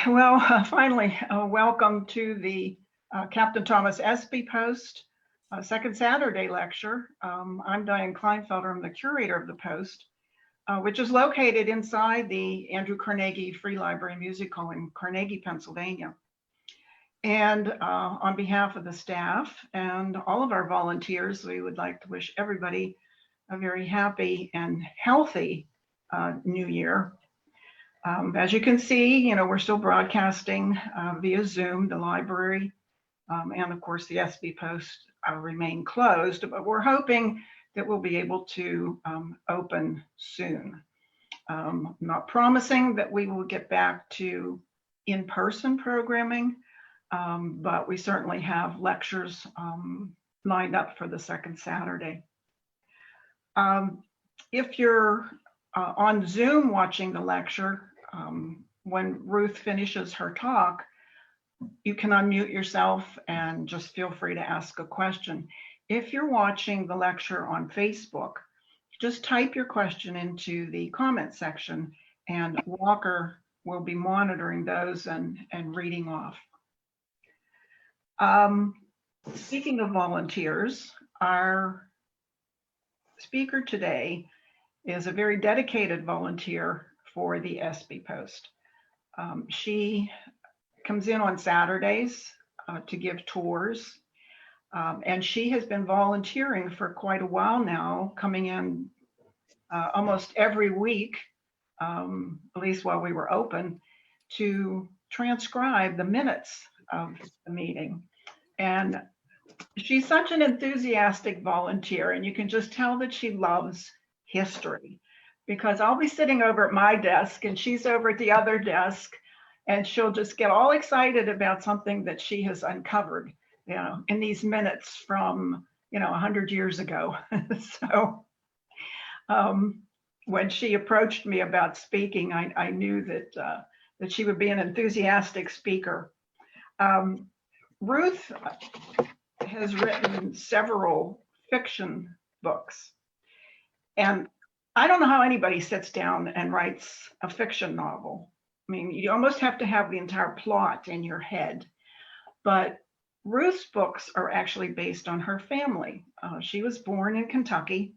Well, finally, welcome to the Captain Thomas Espy Post Second Saturday lecture. I'm Diane Kleinfelder. I'm the curator of the Post, which is located inside the Andrew Carnegie Free Library and Music Hall in Carnegie, Pennsylvania. And on behalf of the staff and all of our volunteers, we would like to wish everybody a very happy and healthy New Year. As you can see, we're still broadcasting via Zoom. The library and of course the SB Post remain closed, but we're hoping that we'll be able to open soon. Not promising that we will get back to in-person programming, but we certainly have lectures lined up for the second Saturday. If you're on Zoom watching the lecture, when Ruth finishes her talk, you can unmute yourself and just feel free to ask a question. If you're watching the lecture on Facebook, just type your question into the comment section and Walker will be monitoring those and reading off. Speaking of volunteers, our speaker today is a very dedicated volunteer for the SB Post. She comes in on Saturdays to give tours, and she has been volunteering for quite a while now, coming in almost every week, at least while we were open, to transcribe the minutes of the meeting. And she's such an enthusiastic volunteer, and you can just tell that she loves history, because I'll be sitting over at my desk and she's over at the other desk, and she'll just get all excited about something that she has uncovered, in these minutes from, 100 years ago. So when she approached me about speaking, I knew that she would be an enthusiastic speaker. Ruth has written several fiction books, and I don't know how anybody sits down and writes a fiction novel. I mean, you almost have to have the entire plot in your head. But Ruth's books are actually based on her family. She was born in Kentucky,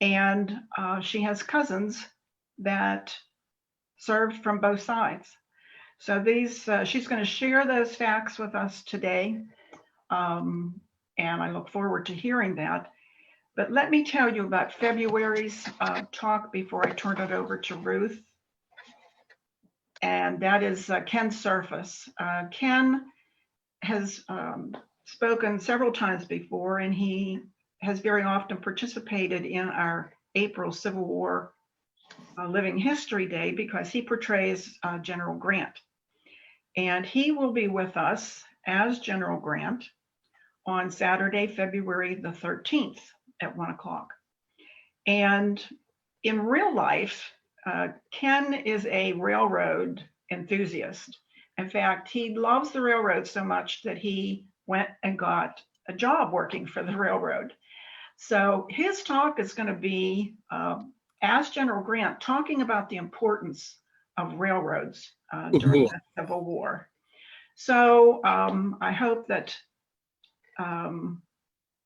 and she has cousins that served from both sides. So she's going to share those facts with us today, and I look forward to hearing that. But let me tell you about February's talk before I turn it over to Ruth. And that is Ken Surface. Ken has spoken several times before, and he has very often participated in our April Civil War Living History Day, because he portrays General Grant. And he will be with us as General Grant on Saturday, February the 13th at 1 o'clock. And in real life, Ken is a railroad enthusiast. In fact, he loves the railroad so much that he went and got a job working for the railroad. So his talk is going to be, as General Grant, talking about the importance of railroads during the Civil War. So I hope that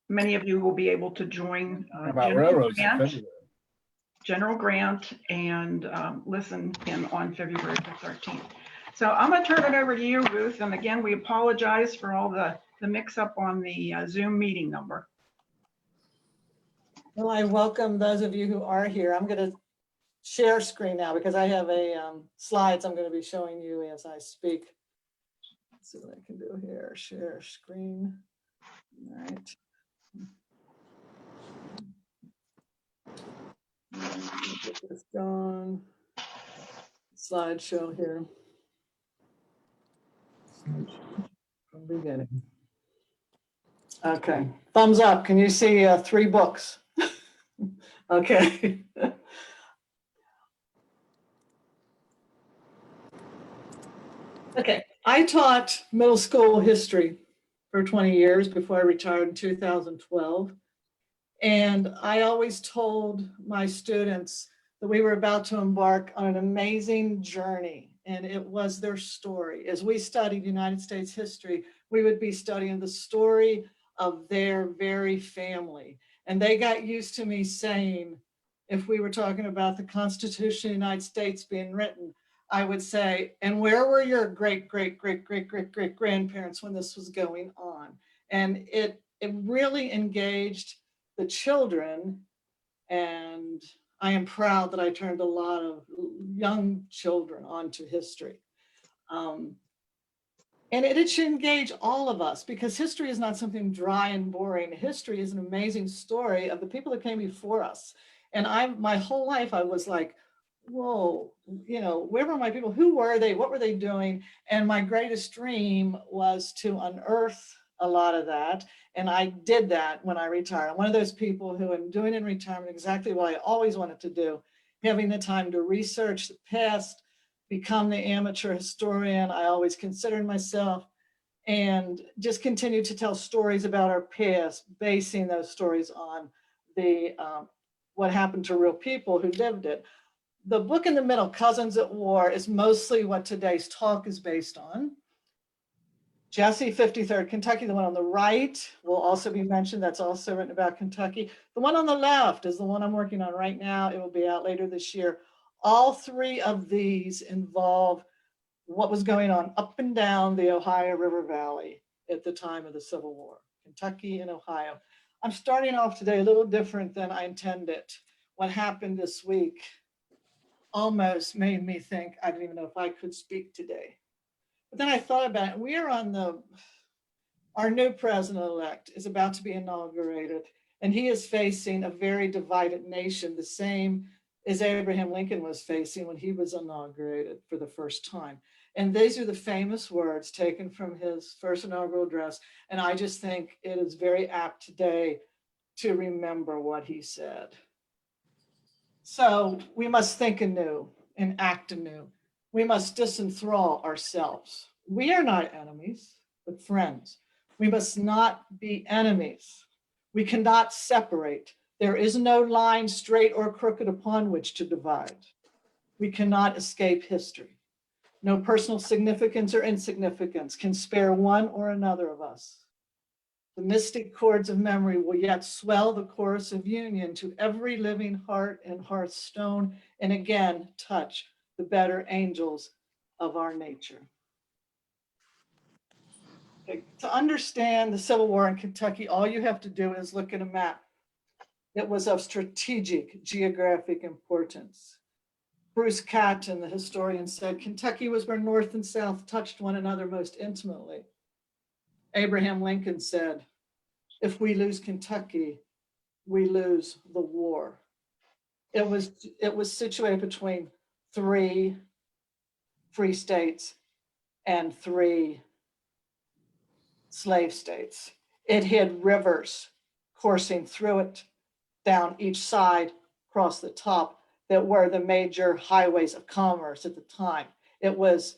many of you will be able to join General Grant and listen in on February the 13th. So I'm going to turn it over to you, Ruth. And again, we apologize for all the mix-up on the Zoom meeting number. Well, I welcome those of you who are here. I'm going to share screen now because I have slides I'm going to be showing you as I speak. Let's see what I can do here. Share screen. All right. Get this going. Slideshow here. From beginning. Okay. Thumbs up. Can you see 3 books? Okay. Okay. I taught middle school history for 20 years before I retired in 2012. And I always told my students that we were about to embark on an amazing journey and it was their story. As we studied United States history, we would be studying the story of their very family. And they got used to me saying, if we were talking about the Constitution of the United States being written, I would say, and where were your great, great, great, great, great, great grandparents when this was going on? And it really engaged the children. And I am proud that I turned a lot of young children onto history. And it should engage all of us, because history is not something dry and boring. History is an amazing story of the people that came before us. And my whole life, I was like, whoa, where were my people? Who were they? What were they doing? And my greatest dream was to unearth a lot of that. And I did that when I retired. I'm one of those people who am doing in retirement exactly what I always wanted to do, having the time to research the past, become the amateur historian I always considered myself, and just continue to tell stories about our past, basing those stories on what happened to real people who lived it. The book in the middle, Cousins at War, is mostly what today's talk is based on. Jesse, 53rd Kentucky, the one on the right will also be mentioned. That's also written about Kentucky. The one on the left is the one I'm working on right now. It will be out later this year. All three of these involve what was going on up and down the Ohio River Valley at the time of the Civil War, Kentucky and Ohio. I'm starting off today a little different than I intended. What happened this week almost made me think I didn't even know if I could speak today. But then I thought about it. We are on our new president-elect is about to be inaugurated, and he is facing a very divided nation, the same as Abraham Lincoln was facing when he was inaugurated for the first time. And these are the famous words taken from his first inaugural address. And I just think it is very apt today to remember what he said. So we must think anew and act anew. We must disenthrall ourselves. We are not enemies, but friends. We must not be enemies. We cannot separate. There is no line, straight or crooked, upon which to divide. We cannot escape history. No personal significance or insignificance can spare one or another of us. The mystic chords of memory will yet swell the chorus of union to every living heart and hearthstone, and again touch the better angels of our nature. To understand the Civil War in Kentucky, all you have to do is look at a map. It was of strategic geographic importance. Bruce Catton, the historian, said Kentucky was where North and South touched one another most intimately. Abraham Lincoln said, if we lose Kentucky, we lose the war. It was situated between 3 free states and 3 slave states. It had rivers coursing through it, down each side, across the top, that were the major highways of commerce at the time. It was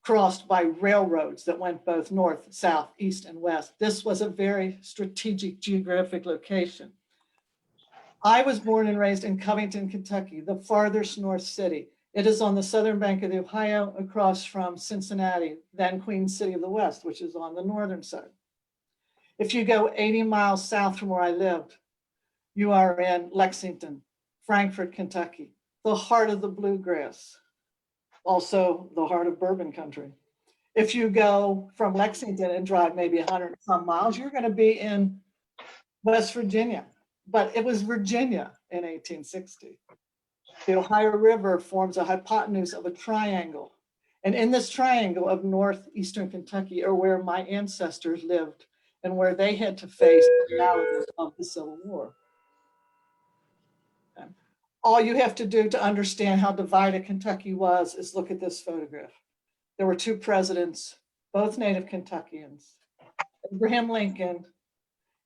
crossed by railroads that went both north, south, east, and west. This was a very strategic geographic location. I was born and raised in Covington, Kentucky, the farthest north city. It is on the southern bank of the Ohio, across from Cincinnati, then Queen City of the West, which is on the northern side. If you go 80 miles south from where I lived, you are in Lexington, Frankfort, Kentucky, the heart of the bluegrass, also the heart of bourbon country. If you go from Lexington and drive maybe 100 some miles, you're going to be in West Virginia. But it was Virginia in 1860. The Ohio River forms a hypotenuse of a triangle. And in this triangle of northeastern Kentucky are where my ancestors lived and where they had to face the realities of the Civil War. Okay. All you have to do to understand how divided Kentucky was is look at this photograph. There were 2 presidents, both native Kentuckians. Abraham Lincoln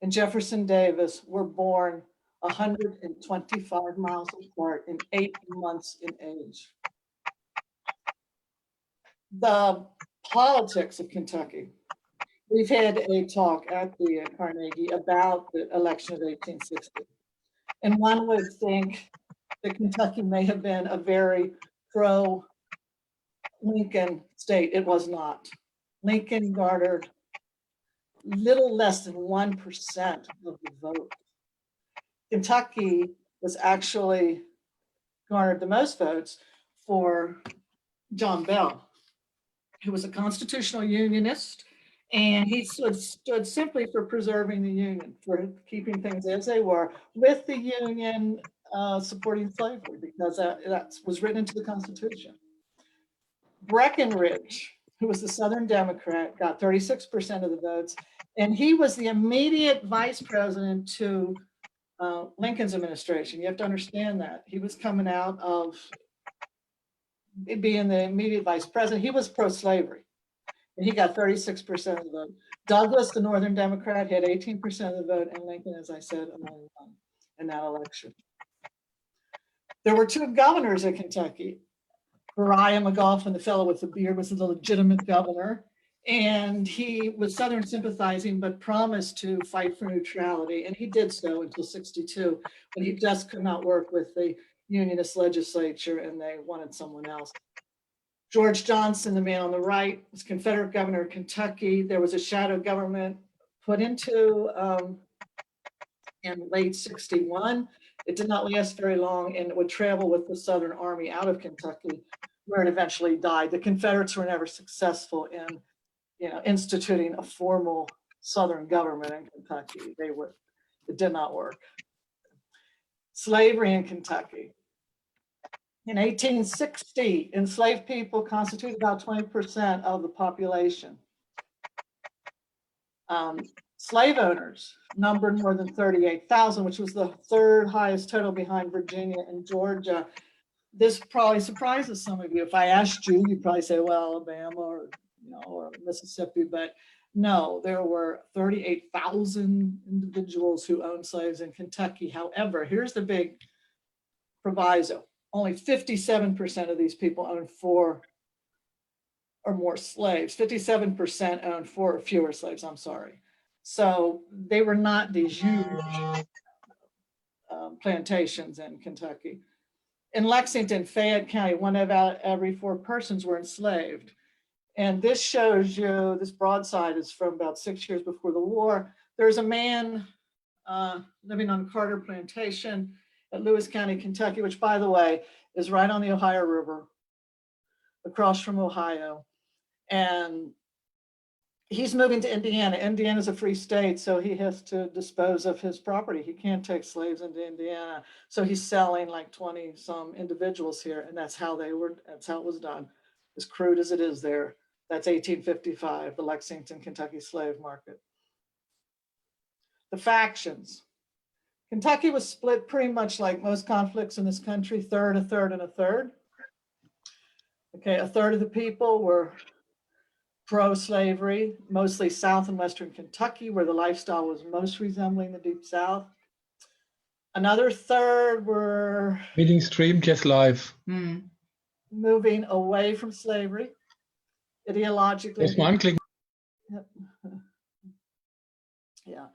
and Jefferson Davis were born 125 miles apart and 8 months in age. The politics of Kentucky. We've had a talk at the Carnegie about the election of 1860. And one would think that Kentucky may have been a very pro Lincoln state. It was not. Lincoln garnered little less than 1% of the vote. Kentucky was actually garnered the most votes for John Bell, who was a constitutional unionist, and he stood simply for preserving the Union, for keeping things as they were, with the Union supporting slavery, because that was written into the Constitution. Breckinridge, who was the Southern Democrat, got 36% of the votes, and he was the immediate vice president to Lincoln's administration. You have to understand that. He was coming out of being the immediate vice president. He was pro-slavery, and he got 36% of the vote. Douglas, the Northern Democrat, had 18% of the vote, and Lincoln, as I said, only won in that election. There were two governors in Kentucky. Beriah McGoffin, the fellow with the beard, was the legitimate governor, and he was Southern sympathizing, but promised to fight for neutrality, and he did so until '62, but he just could not work with the Unionist legislature, and they wanted someone else. George Johnson, the man on the right, was Confederate governor of Kentucky. There was a shadow government put into in late '61. It did not last very long, and it would travel with the Southern Army out of Kentucky, where it eventually died. The Confederates were never successful in, instituting a formal Southern government in Kentucky. It did not work. Slavery in Kentucky. In 1860, enslaved people constituted about 20% of the population. Slave owners numbered more than 38,000, which was the third highest total behind Virginia and Georgia. This probably surprises some of you. If I asked you, you'd probably say, well, Alabama or Mississippi, but no, there were 38,000 individuals who owned slaves in Kentucky. However, here's the big proviso. Only 57% of these people owned 4 or more slaves. 57% owned 4 or fewer slaves, I'm sorry. So they were not these huge plantations in Kentucky. In Lexington, Fayette County, 1 out of every 4 persons were enslaved. And this shows you, this broadside is from about 6 years before the war. There's a man living on Carter Plantation at Lewis County, Kentucky, which, by the way, is right on the Ohio River, across from Ohio. And he's moving to Indiana. Indiana's a free state, so he has to dispose of his property. He can't take slaves into Indiana. So he's selling like 20 some individuals here, and that's how it was done. As crude as it is there. That's 1855, the Lexington, Kentucky slave market. The factions. Kentucky was split pretty much like most conflicts in this country, third, a third, and a third. Okay, a third of the people were pro-slavery, mostly South and Western Kentucky, where the lifestyle was most resembling the Deep South. Another third were Meeting stream just live. moving away from slavery, ideologically. Erst mal anklicken. Yeah.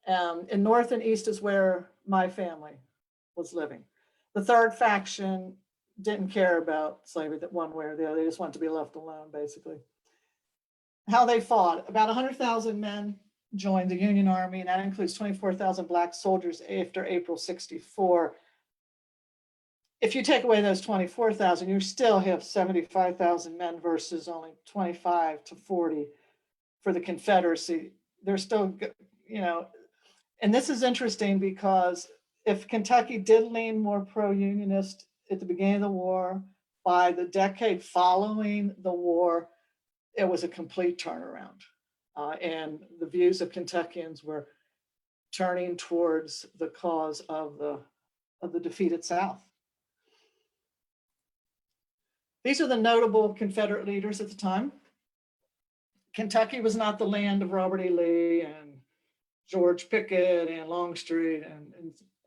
And north and east is where my family was living. The third faction didn't care about slavery that one way or the other. They just wanted to be left alone, basically. How they fought. About 100,000 men joined the Union Army, and that includes 24,000 black soldiers after April '64. If you take away those 24,000, you still have 75,000 men versus only 25 to 40 for the Confederacy. They're still, and this is interesting because if Kentucky did lean more pro-unionist at the beginning of the war, by the decade following the war, it was a complete turnaround. And the views of Kentuckians were turning towards the cause of the defeated South. These are the notable Confederate leaders at the time. Kentucky was not the land of Robert E. Lee and George Pickett and Longstreet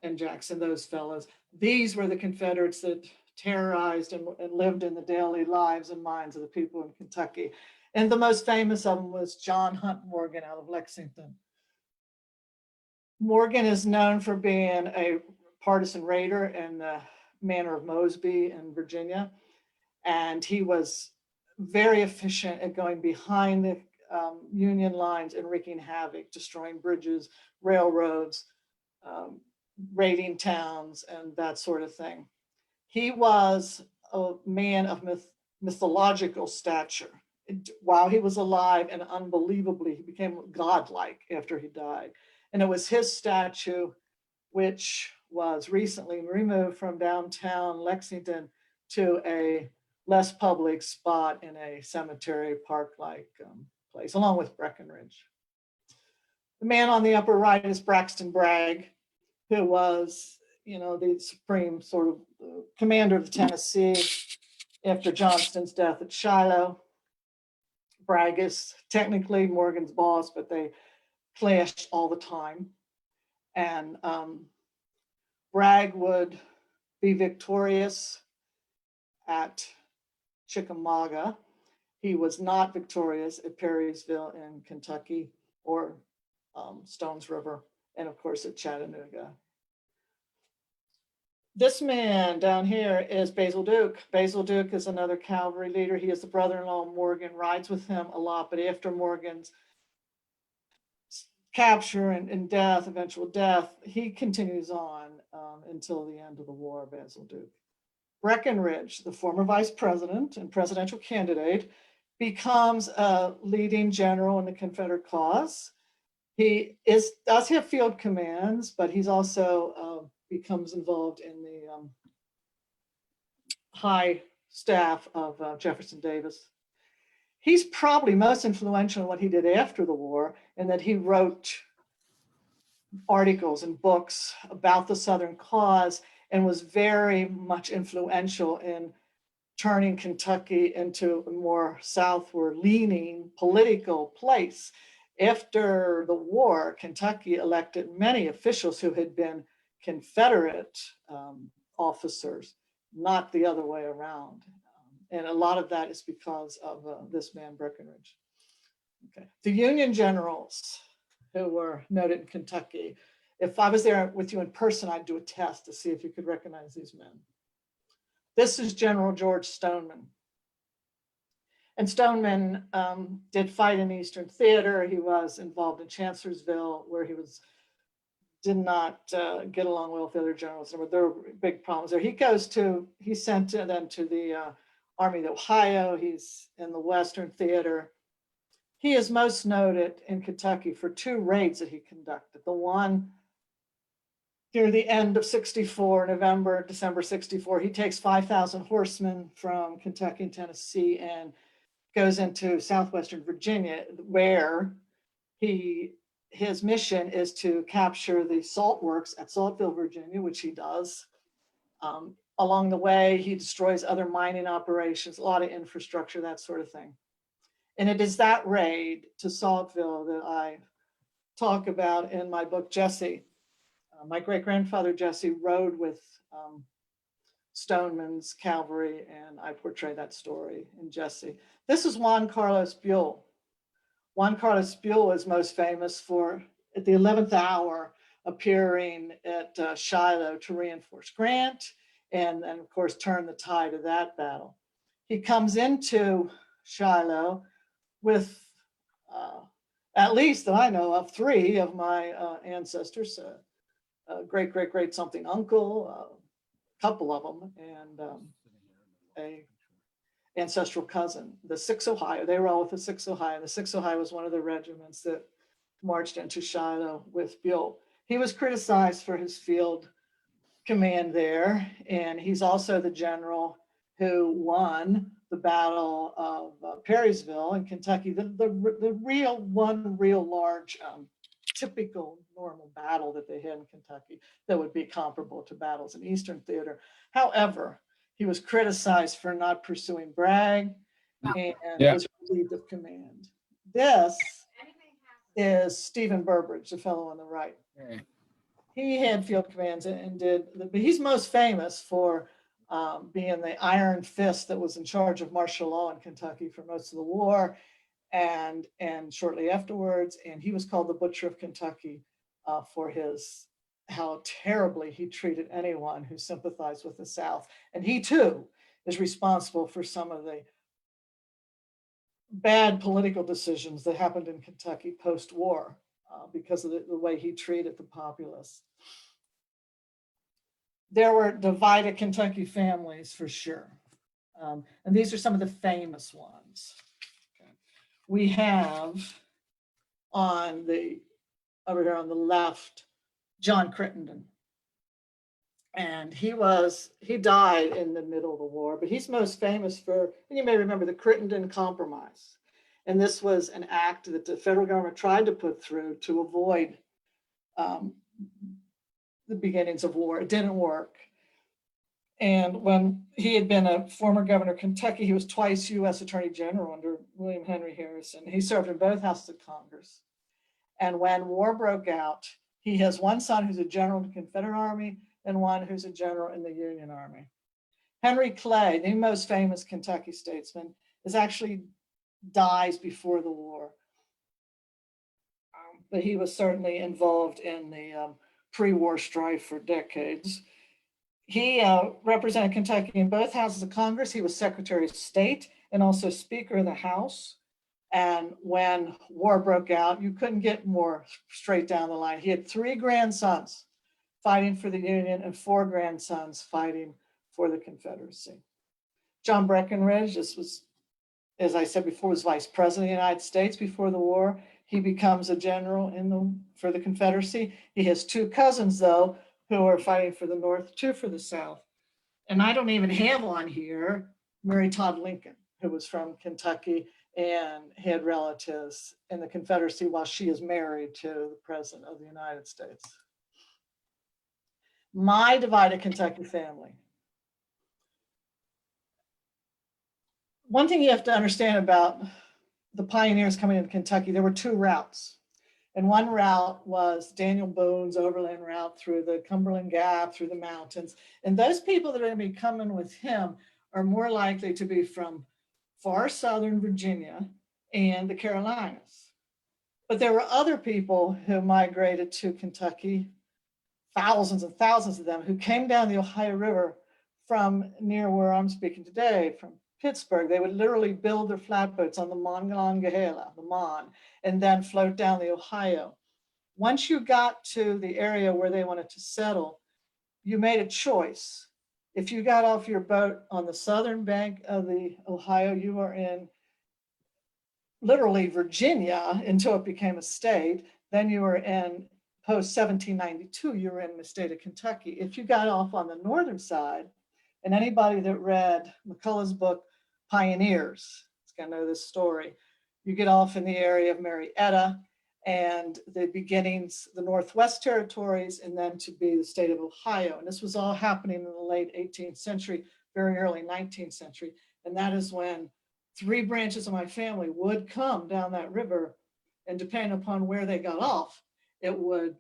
and Jackson, those fellows. These were the Confederates that terrorized and lived in the daily lives and minds of the people in Kentucky. And the most famous of them was John Hunt Morgan out of Lexington. Morgan is known for being a partisan raider in the manor of Mosby in Virginia. And he was very efficient at going behind the Union lines and wreaking havoc, destroying bridges, railroads, raiding towns, and that sort of thing. He was a man of mythological stature. While he was alive, and unbelievably, he became godlike after he died. And it was his statue, which was recently removed from downtown Lexington to a less public spot in a cemetery park-like place, along with Breckenridge. The man on the upper right is Braxton Bragg, who was, the supreme sort of commander of the Tennessee after Johnston's death at Shiloh. Bragg is technically Morgan's boss, but they clashed all the time. And Bragg would be victorious at Chickamauga. He was not victorious at Perrysville in Kentucky or Stones River, and of course at Chattanooga. This man down here is Basil Duke. Basil Duke is another cavalry leader. He is the brother-in-law of Morgan, rides with him a lot, but after Morgan's capture and death, eventual death, he continues on until the end of the war, Basil Duke. Breckenridge, the former vice president and presidential candidate, becomes a leading general in the Confederate cause. He does have field commands, but he's also becomes involved in the high staff of Jefferson Davis. He's probably most influential in what he did after the war, in that he wrote articles and books about the Southern cause and was very much influential in turning Kentucky into a more southward leaning political place. After the war, Kentucky elected many officials who had been Confederate officers, not the other way around. And a lot of that is because of this man, Breckenridge. Okay. The Union generals who were noted in Kentucky, if I was there with you in person, I'd do a test to see if you could recognize these men. This is General George Stoneman. And Stoneman did fight in the Eastern Theater. He was involved in Chancellorsville, where he did not get along well with the other generals. There were big problems there. He sent them to the Army of Ohio. He's in the Western Theater. He is most noted in Kentucky for two raids that he conducted. The one near the end of 64, December 64, he takes 5,000 horsemen from Kentucky and Tennessee and goes into southwestern Virginia, where his mission is to capture the salt works at Saltville, Virginia, which he does. Along the way, he destroys other mining operations, a lot of infrastructure, that sort of thing. And it is that raid to Saltville that I talk about in my book, Jesse. My great-grandfather, Jesse, rode with Stoneman's cavalry, and I portray that story in Jesse. This is Juan Carlos Buell. Juan Carlos Buell is most famous for, at the 11th hour, appearing at Shiloh to reinforce Grant, and of course, turn the tide of that battle. He comes into Shiloh with, at least that I know of, 3 of my ancestors, great something uncle, a couple of them, and a ancestral cousin, the 6th Ohio. They were all with the 6th Ohio. The 6th Ohio was one of the regiments that marched into Shiloh with Buell. He was criticized for his field command there, and he's also the general who won the Battle of Perrysville in Kentucky, the real large typical normal battle that they had in Kentucky that would be comparable to battles in Eastern Theater. However, he was criticized for not pursuing Bragg and was relieved of command. This is Stephen Burbridge, the fellow on the right. He had field commands and but he's most famous for being the iron fist that was in charge of martial law in Kentucky for most of the war and shortly afterwards. And he was called the Butcher of Kentucky for how terribly he treated anyone who sympathized with the South. And he too is responsible for some of the bad political decisions that happened in Kentucky post-war because of the way he treated the populace. There were divided Kentucky families for sure. And these are some of the famous ones. Okay. We have over here on the left, John Crittenden. And he died in the middle of the war, but he's most famous for, and you may remember the Crittenden Compromise. And this was an act that the federal government tried to put through to avoid the beginnings of war. It didn't work. And when he had been a former governor of Kentucky, he was twice U.S. Attorney General under William Henry Harrison. He served in both houses of Congress. And when war broke out, he has one son who's a general in the Confederate Army and one who's a general in the Union Army. Henry Clay, the most famous Kentucky statesman, actually dies before the war. But he was certainly involved in the pre-war strife for decades. He represented Kentucky in both houses of Congress. He was Secretary of State and also Speaker of the House. And when war broke out, you couldn't get more straight down the line. He had 3 grandsons fighting for the Union and 4 grandsons fighting for the Confederacy. John Breckinridge, this was, as I said before, was Vice President of the United States before the war. He becomes a general for the Confederacy. He has 2 cousins, though, who are fighting for the North, 2 for the South. And I don't even have on here Mary Todd Lincoln, who was from Kentucky and had relatives in the Confederacy while she is married to the President of the United States. My divided Kentucky family. One thing you have to understand about the pioneers coming into Kentucky, there were 2 routes. And one route was Daniel Boone's overland route through the Cumberland Gap, through the mountains. And those people that are going to be coming with him are more likely to be from far southern Virginia and the Carolinas. But there were other people who migrated to Kentucky, thousands and thousands of them, who came down the Ohio River from near where I'm speaking today, from Pittsburgh. They would literally build their flatboats on the Monongahela, the Mon, and then float down the Ohio. Once you got to the area where they wanted to settle, you made a choice. If you got off your boat on the southern bank of the Ohio, you were in literally Virginia until it became a state. Then you were in post 1792, you were in the state of Kentucky. If you got off on the northern side, and anybody that read McCullough's book, Pioneers, is gonna know this story. You get off in the area of Marietta and the beginnings, the Northwest Territories, and then to be the state of Ohio. And this was all happening in the late 18th century, very early 19th century. And that is when 3 branches of my family would come down that river, and depending upon where they got off, it would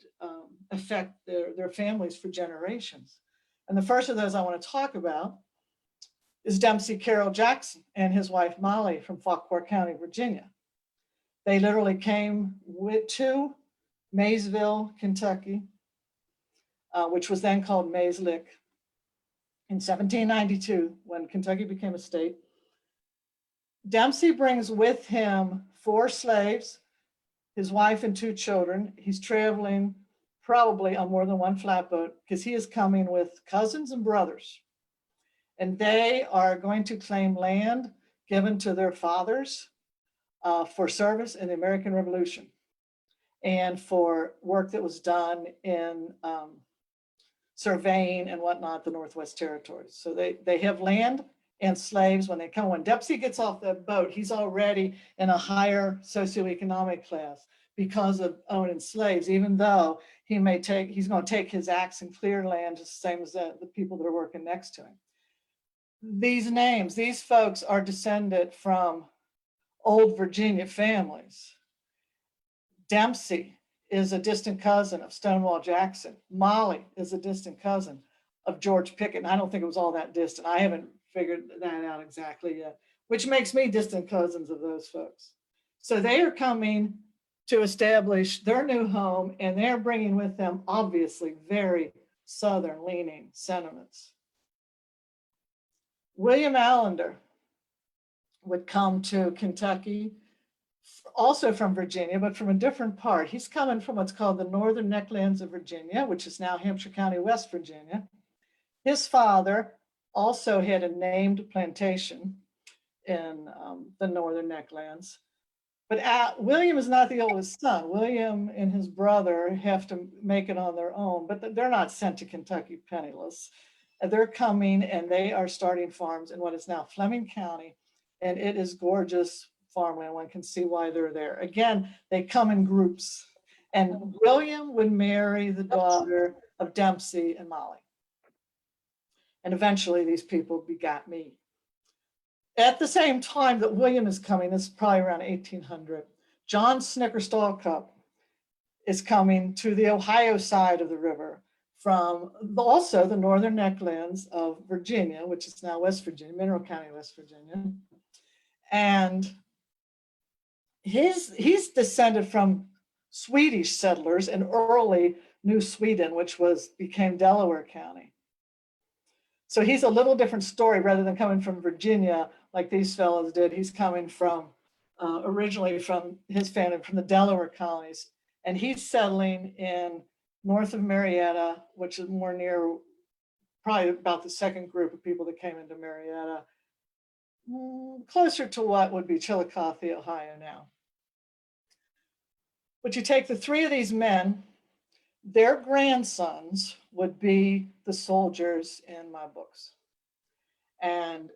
affect their families for generations. And the first of those I want to talk about is Dempsey Carroll Jackson and his wife Molly from Fauquier County, Virginia. They literally came to Maysville, Kentucky, which was then called Mays Lick, in 1792 when Kentucky became a state. Dempsey brings with him 4 slaves, his wife and 2 children. He's traveling probably on more than one flatboat because he is coming with cousins and brothers. And they are going to claim land given to their fathers for service in the American Revolution and for work that was done in surveying and whatnot, the Northwest Territories. So they have land and slaves when they come. When Dempsey gets off that boat, he's already in a higher socioeconomic class because of owning slaves, even though he's going to take his axe and clear land just the same as the people that are working next to him. These names, these folks are descended from old Virginia families. Dempsey is a distant cousin of Stonewall Jackson. Molly is a distant cousin of George Pickett. And I don't think it was all that distant. I haven't figured that out exactly yet, which makes me distant cousins of those folks. So they are coming to establish their new home, and they're bringing with them, obviously, very Southern leaning sentiments. William Allender would come to Kentucky, also from Virginia, but from a different part. He's coming from what's called the Northern Necklands of Virginia, which is now Hampshire County, West Virginia. His father also had a named plantation in the Northern Necklands. But William is not the oldest son. William and his brother have to make it on their own, but they're not sent to Kentucky penniless. They're coming and they are starting farms in what is now Fleming County, and it is gorgeous farmland. One can see why they're there. Again, they come in groups, and William would marry the daughter of Dempsey and Molly. And eventually these people begat me. At the same time that William is coming, this is probably around 1800, John Snicker Stallcup is coming to the Ohio side of the river from also the Northern Necklands of Virginia, which is now West Virginia, Mineral County, West Virginia. And he's descended from Swedish settlers in early New Sweden, which became Delaware County. So he's a little different story. Rather than coming from Virginia like these fellows did, he's coming from originally from his family from the Delaware colonies, and he's settling in north of Marietta, which is more near, probably about the second group of people that came into Marietta, closer to what would be Chillicothe, Ohio now. But you take the three of these men, their grandsons would be the soldiers in my books. And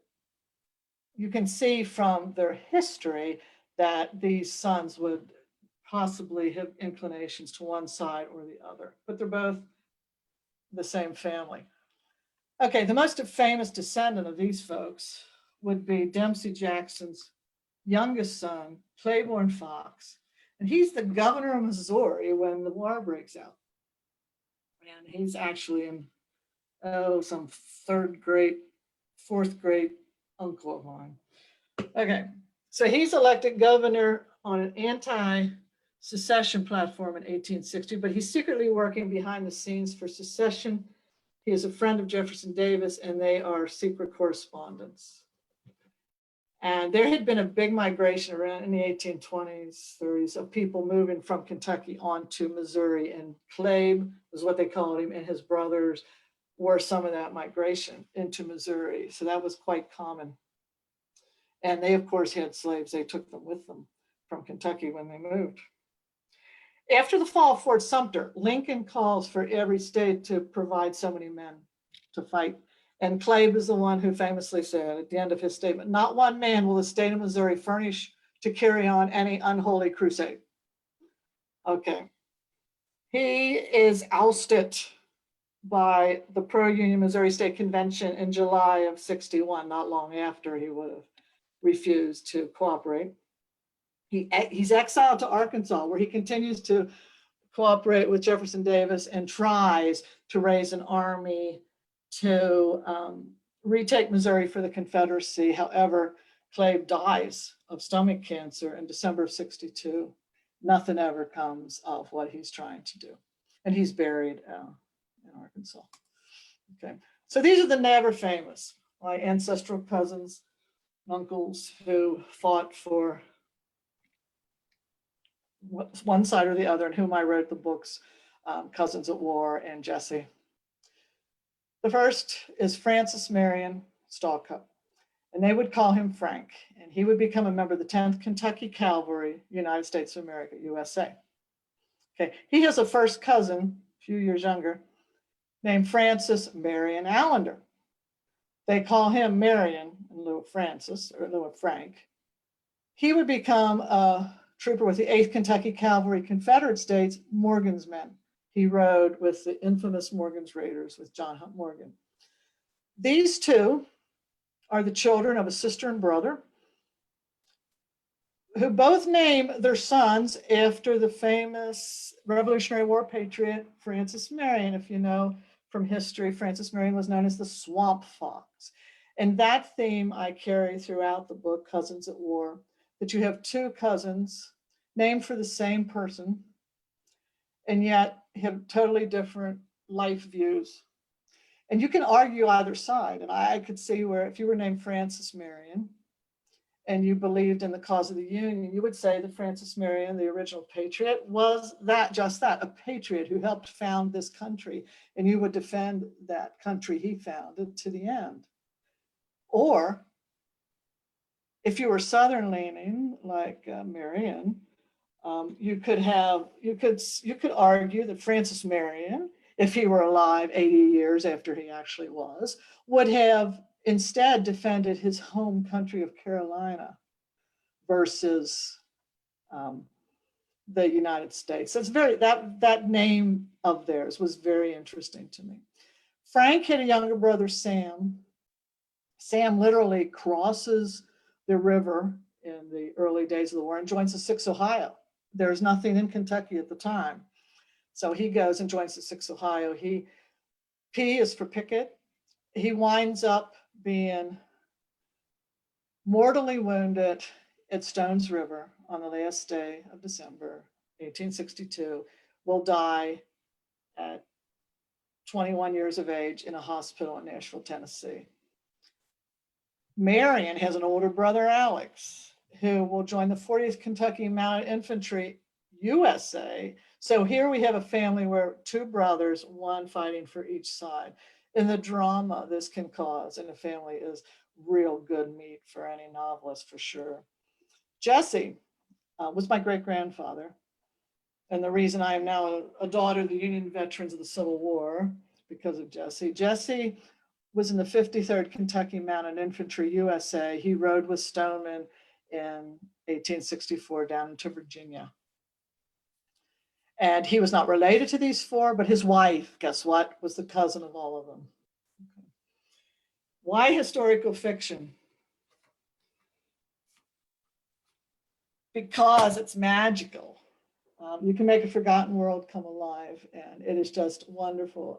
you can see from their history that these sons would possibly have inclinations to one side or the other, but they're both the same family. Okay, the most famous descendant of these folks would be Dempsey Jackson's youngest son, Claiborne Fox. And he's the governor of Missouri when the war breaks out. And he's actually in, some third grade, fourth grade uncle of mine. Okay, so he's elected governor on an anti-secession platform in 1860, but he's secretly working behind the scenes for secession. He is a friend of Jefferson Davis, and they are secret correspondents. And there had been a big migration around in the 1820s, 30s of people moving from Kentucky on to Missouri, and Claib was what they called him, and his brothers were some of that migration into Missouri. So that was quite common. And they, of course, had slaves. They took them with them from Kentucky when they moved. After the fall of Fort Sumter, Lincoln calls for every state to provide so many men to fight. And Claib is the one who famously said at the end of his statement, "Not one man will the state of Missouri furnish to carry on any unholy crusade." Okay. He is ousted by the pro-Union Missouri State Convention in July of 61, not long after he would have refused to cooperate. He's exiled to Arkansas, where he continues to cooperate with Jefferson Davis and tries to raise an army to retake Missouri for the Confederacy. However, Claib dies of stomach cancer in December of 62. Nothing ever comes of what he's trying to do. And he's buried in Arkansas. Okay, so these are the never famous, my ancestral cousins, uncles who fought for one side or the other, and whom I wrote the books, Cousins at War and Jesse. The first is Francis Marion Stallcup, and they would call him Frank, and he would become a member of the 10th Kentucky Cavalry, United States of America, USA. Okay, he has a first cousin, a few years younger, named Francis Marion Allender. They call him Marion in lieu of Francis, or in lieu of Frank. He would become a trooper with the 8th Kentucky Cavalry, Confederate States, Morgan's men. He rode with the infamous Morgan's Raiders with John Hunt Morgan. These two are the children of a sister and brother who both name their sons after the famous Revolutionary War patriot, Francis Marion. If you know from history, Francis Marion was known as the Swamp Fox. And that theme I carry throughout the book, Cousins at War, that you have two cousins named for the same person, and yet have totally different life views. And you can argue either side. And I could see where if you were named Francis Marion and you believed in the cause of the Union, you would say that Francis Marion, the original patriot, was just that, a patriot who helped found this country, and you would defend that country he founded to the end. Or if you were Southern leaning, like Marion, you could argue that Francis Marion, if he were alive 80 years after he actually was, would have instead defended his home country of Carolina versus the United States. That's that name of theirs was very interesting to me. Frank had a younger brother, Sam. Sam literally crosses the river in the early days of the war and joins the 6th Ohio. There's nothing in Kentucky at the time. So he goes and joins the 6th Ohio. P is for Pickett. He winds up being mortally wounded at Stones River on the last day of December, 1862, will die at 21 years of age in a hospital in Nashville, Tennessee. Marion has an older brother, Alex, who will join the 40th Kentucky Mounted Infantry, USA. So here we have a family where two brothers, one fighting for each side. And the drama this can cause in a family is real good meat for any novelist, for sure. Jesse was my great-grandfather. And the reason I am now a daughter of the Union veterans of the Civil War, because of Jesse. Jesse was in the 53rd Kentucky Mounted Infantry, USA. He rode with Stoneman in 1864 down into Virginia. And he was not related to these four, but his wife, guess what, was the cousin of all of them. Okay. Why historical fiction? Because it's magical. You can make a forgotten world come alive, and it is just wonderful.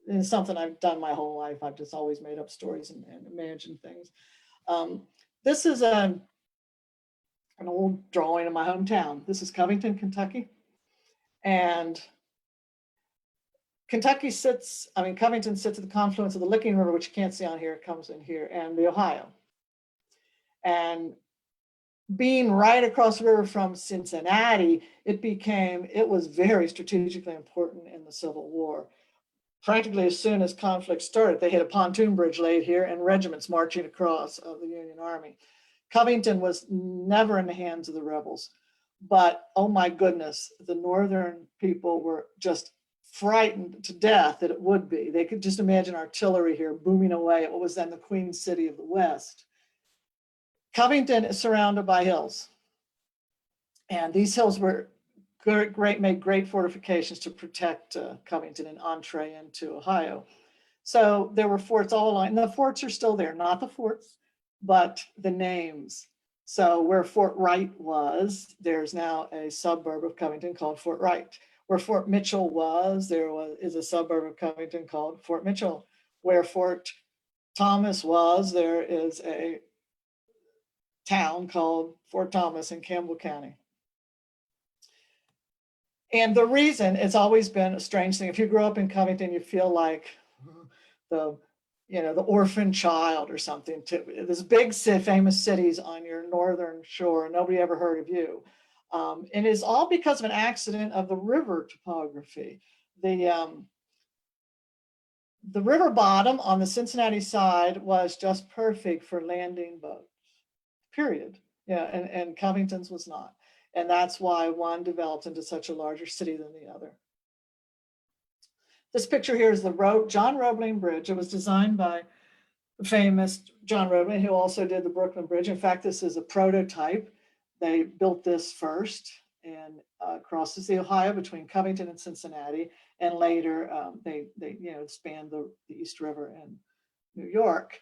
And it's something I've done my whole life. I've just always made up stories and imagined things. This is an old drawing of my hometown. This is Covington, Kentucky. And Covington sits at the confluence of the Licking River, which you can't see on here, it comes in here, and the Ohio. And being right across the river from Cincinnati, it was very strategically important in the Civil War. Practically as soon as conflict started, they had a pontoon bridge laid here and regiments marching across of the Union Army. Covington was never in the hands of the rebels, but oh my goodness, the Northern people were just frightened to death that it would be. They could just imagine artillery here booming away at what was then the Queen City of the West. Covington is surrounded by hills, and these hills were made great fortifications to protect Covington and entree into Ohio. So there were forts all along, and the forts are still there, not the forts, but the names. So where Fort Wright was, there's now a suburb of Covington called Fort Wright. Where Fort Mitchell was, is a suburb of Covington called Fort Mitchell. Where Fort Thomas was, there is a town called Fort Thomas in Campbell County. And the reason, it's always been a strange thing. If you grow up in Covington, you feel like the orphan child or something. There's big famous cities on your northern shore, nobody ever heard of you. And it's all because of an accident of the river topography. The river bottom on the Cincinnati side was just perfect for landing boats, period. Yeah, and Covington's was not. And that's why one developed into such a larger city than the other. This picture here is the John Roebling Bridge. It was designed by the famous John Roebling, who also did the Brooklyn Bridge. In fact, this is a prototype. They built this first and crosses the Ohio between Covington and Cincinnati. And later they spanned the East River in New York.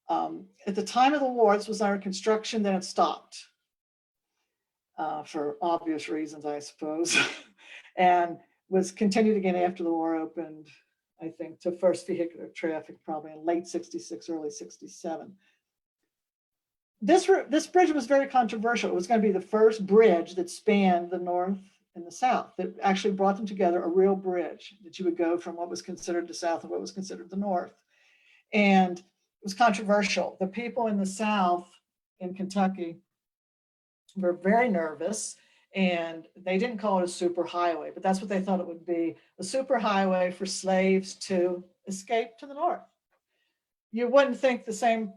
At the time of the war, this was under construction, then it stopped. For obvious reasons, I suppose, and was continued again after the war opened, I think, to first vehicular traffic, probably in late 66, early 67. This bridge was very controversial. It was going to be the first bridge that spanned the North and the South, that actually brought them together, a real bridge, that you would go from what was considered the South and what was considered the North. And it was controversial. The people in the South in Kentucky were very nervous, and they didn't call it a super highway, but that's what they thought it would be, a super highway for slaves to escape to the north. You wouldn't think the same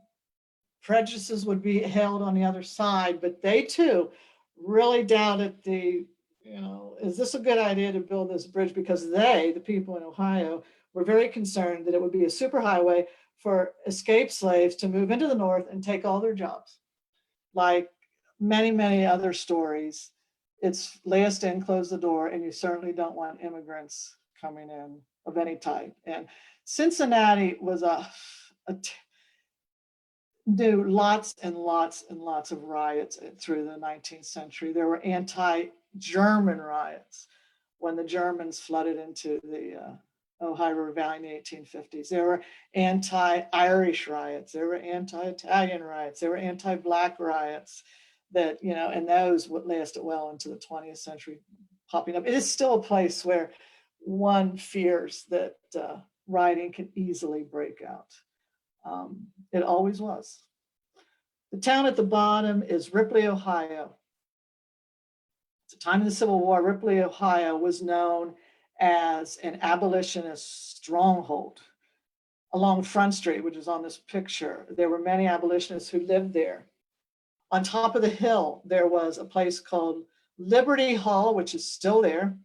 prejudices would be held on the other side, but they too really doubted is this a good idea to build this bridge? Because they, the people in Ohio, were very concerned that it would be a superhighway for escaped slaves to move into the north and take all their jobs. Like many, many other stories, it's last in, close the door, and you certainly don't want immigrants coming in of any type. And Cincinnati was knew lots and lots and lots of riots through the 19th century. There were anti-German riots when the Germans flooded into the Ohio River Valley in the 1850s. There were anti-Irish riots. There were anti-Italian riots. There were anti-Black riots that, and those lasted well into the 20th century, popping up. It is still a place where one fears that rioting can easily break out. It always was. The town at the bottom is Ripley, Ohio. At the time of the Civil War, Ripley, Ohio was known as an abolitionist stronghold. Along Front Street, which is on this picture, there were many abolitionists who lived there. On top of the hill, there was a place called Liberty Hall, which is still there,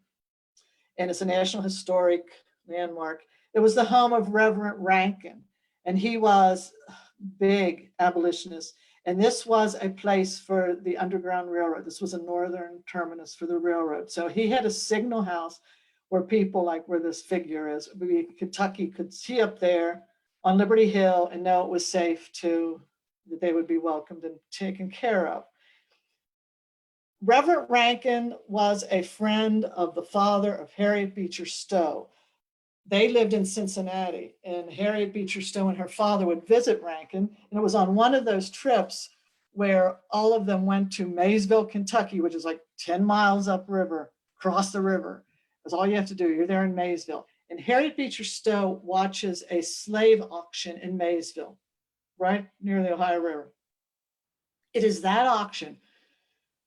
and it's a National Historic Landmark. It was the home of Reverend Rankin, and he was a big abolitionist. And this was a place for the Underground Railroad. This was a northern terminus for the railroad. So he had a signal house where people, like where this figure is, Kentucky, could see up there on Liberty Hill and know it was safe that they would be welcomed and taken care of. Reverend Rankin was a friend of the father of Harriet Beecher Stowe. They lived in Cincinnati, and Harriet Beecher Stowe and her father would visit Rankin. And it was on one of those trips where all of them went to Maysville, Kentucky, which is like 10 miles upriver, across the river. That's all you have to do. You're there in Maysville. And Harriet Beecher Stowe watches a slave auction in Maysville, right near the Ohio River. It is that auction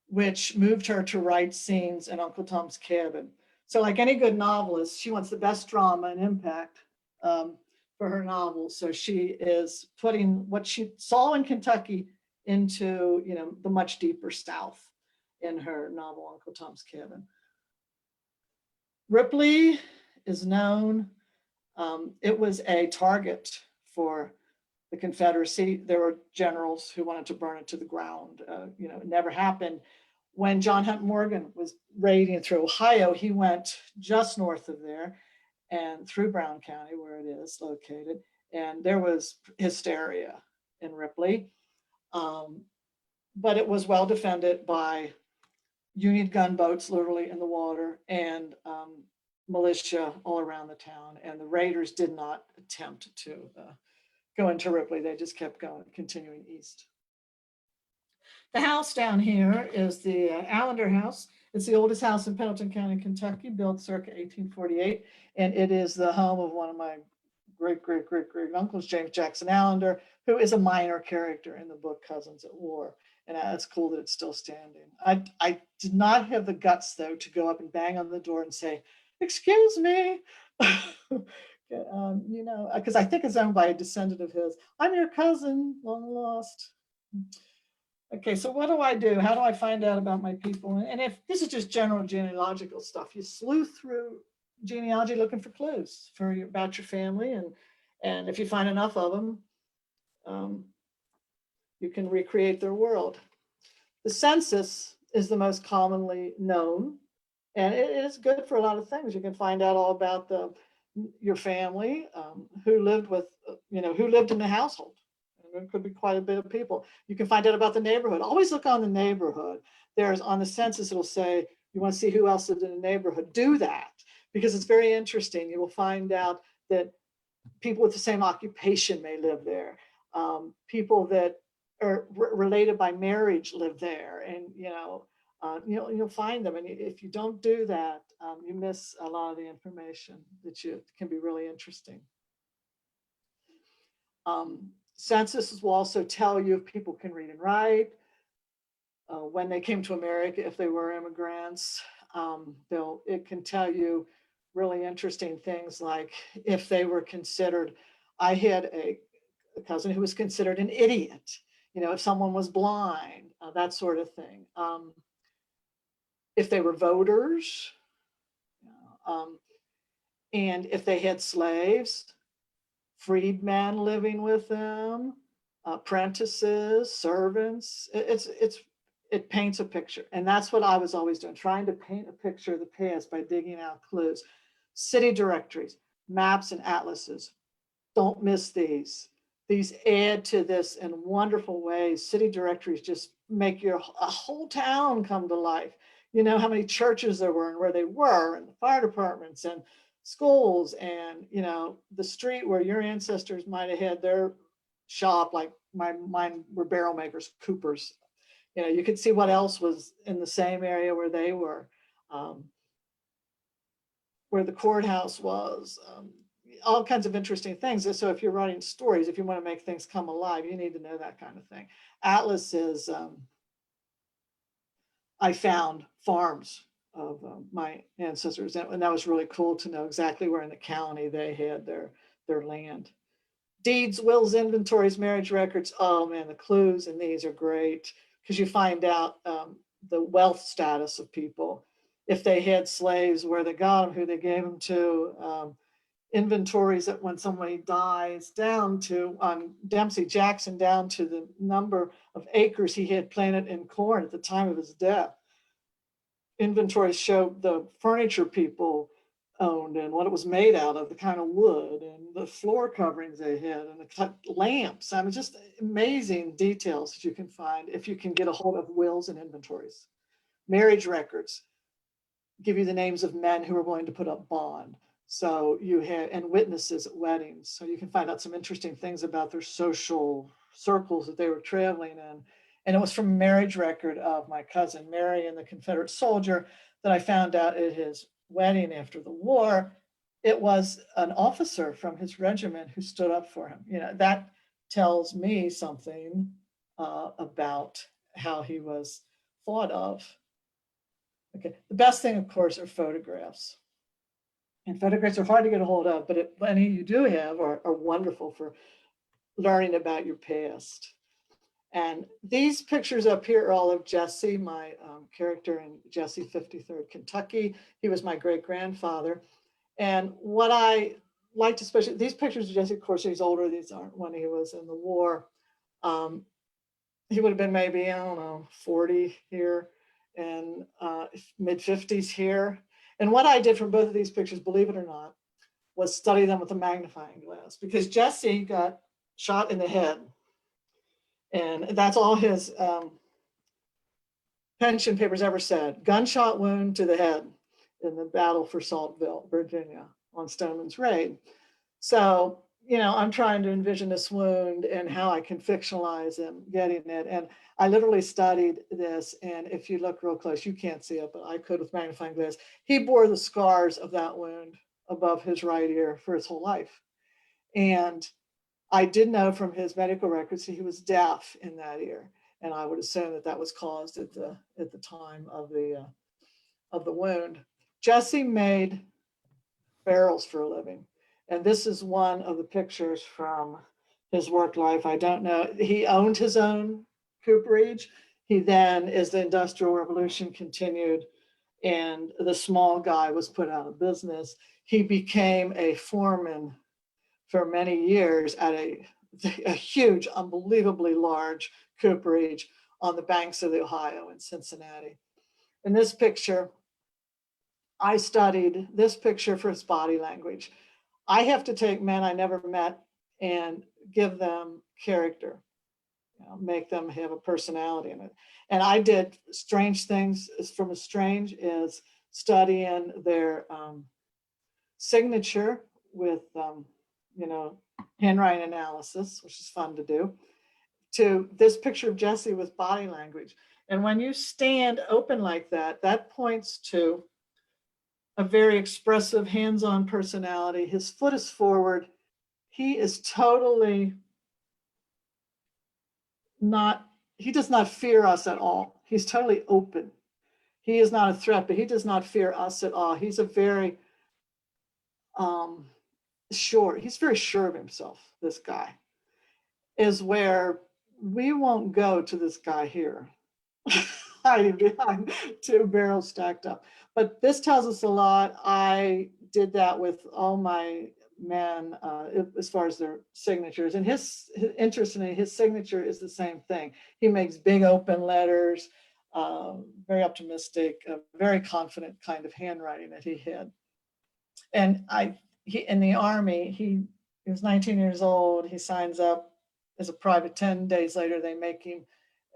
which moved her to write scenes in Uncle Tom's Cabin. So like any good novelist, she wants the best drama and impact for her novels. So she is putting what she saw in Kentucky into, the much deeper South in her novel, Uncle Tom's Cabin. Ripley is known, it was a target for the Confederacy. There were generals who wanted to burn it to the ground. It never happened. When John Hunt Morgan was raiding through Ohio, he went just north of there and through Brown County, where it is located. And there was hysteria in Ripley. But it was well defended by Union gunboats, literally in the water, and militia all around the town. And the raiders did not attempt to go into Ripley. They just kept going, continuing east. The house down here is the Allender House. It's the oldest house in Pendleton County, Kentucky, built circa 1848. And it is the home of one of my great uncles, James Jackson Allender, who is a minor character in the book Cousins at War. And it's cool that it's still standing. I did not have the guts, though, to go up and bang on the door and say, "Excuse me," because I think it's owned by a descendant of his. "I'm your cousin, long lost." Okay, so what do I do? How do I find out about my people? And if this is just general genealogical stuff, you sleuth through genealogy looking for clues about your family. And if you find enough of them, you can recreate their world. The census is the most commonly known, and it is good for a lot of things. You can find out all about your family, who lived in the household. There could be quite a bit of people. You can find out about the neighborhood. Always look on the neighborhood. There's on the census, it'll say, you want to see who else lived in the neighborhood. Do that, because it's very interesting. You will find out that people with the same occupation may live there. People that are related by marriage live there, and you'll find them. And if you don't do that, you miss a lot of the information that can be really interesting. censuses will also tell you if people can read and write, when they came to America, if they were immigrants. It can tell you really interesting things like if they were considered. I had a cousin who was considered an idiot, if someone was blind, that sort of thing. If they were voters, and if they had slaves, freedmen living with them, apprentices, servants. It paints a picture. And that's what I was always doing, trying to paint a picture of the past by digging out clues. City directories, maps and atlases. Don't miss these. These add to this in wonderful ways. City directories just make a whole town come to life. You know how many churches there were and where they were, and the fire departments and schools, and the street where your ancestors might have had their shop, like mine were barrel makers, coopers. You could see what else was in the same area where they were, where the courthouse was, all kinds of interesting things. And so if you're writing stories, if you want to make things come alive, you need to know that kind of thing. Atlases, I found farms of my ancestors, and that was really cool to know exactly where in the county they had their land. Deeds, wills, inventories, marriage records. Oh man, the clues in these are great because you find out the wealth status of people. If they had slaves, where they got them, who they gave them to, inventories that when somebody dies, down to Dempsey Jackson, down to the number of acres he had planted in corn at the time of his death. Inventories show the furniture people owned and what it was made out of, the kind of wood and the floor coverings they had and the cut lamps. I mean, just amazing details that you can find if you can get a hold of wills and inventories. Marriage records give you the names of men who are willing to put up bond. So you had, and witnesses at weddings. So you can find out some interesting things about their social circles that they were traveling in. And it was from a marriage record of my cousin Marion, the Confederate soldier, that I found out at his wedding after the war. It was an officer from his regiment who stood up for him. That tells me something about how he was thought of. Okay, the best thing, of course, are photographs. And photographs are hard to get a hold of, but any you do have are wonderful for learning about your past. And these pictures up here are all of Jesse, my character in Jesse 53rd Kentucky. He was my great-grandfather. And what I liked especially, these pictures of Jesse, of course, he's older. These aren't when he was in the war. He would have been maybe, I don't know, 40 here and mid-50s here. And what I did from both of these pictures, believe it or not, was study them with a magnifying glass, because Jesse got shot in the head. And that's all his pension papers ever said. Gunshot wound to the head in the battle for Saltville, Virginia, on Stoneman's raid. So, I'm trying to envision this wound and how I can fictionalize him getting it. And I literally studied this. And if you look real close, you can't see it, but I could with magnifying glass. He bore the scars of that wound above his right ear for his whole life. And I did know from his medical records he was deaf in that ear, and I would assume that was caused at the time of the wound. Jesse made barrels for a living, and this is one of the pictures from his work life. I don't know. He owned his own cooperage. He then, as the Industrial Revolution continued, and the small guy was put out of business, he became a foreman for many years at a huge, unbelievably large cooperage on the banks of the Ohio in Cincinnati. In this picture, I studied this picture for his body language. I have to take men I never met and give them character, make them have a personality in it. And I did strange things. From as strange as studying their signature with handwriting analysis, which is fun to do, to this picture of Jesse with body language. And when you stand open like that, that points to a very expressive, hands-on personality. His foot is forward. He is totally he does not fear us at all. He's totally open. He is not a threat, but he does not fear us at all. He's a very he's very sure of himself, this guy, is where we won't go to this guy here, hiding behind two barrels stacked up. But this tells us a lot. I did that with all my men as far as their signatures. And interestingly, his signature is the same thing. He makes big open letters, very optimistic, very confident kind of handwriting that he had. And in the Army, he was 19 years old. He signs up as a private. 10 days later, they make him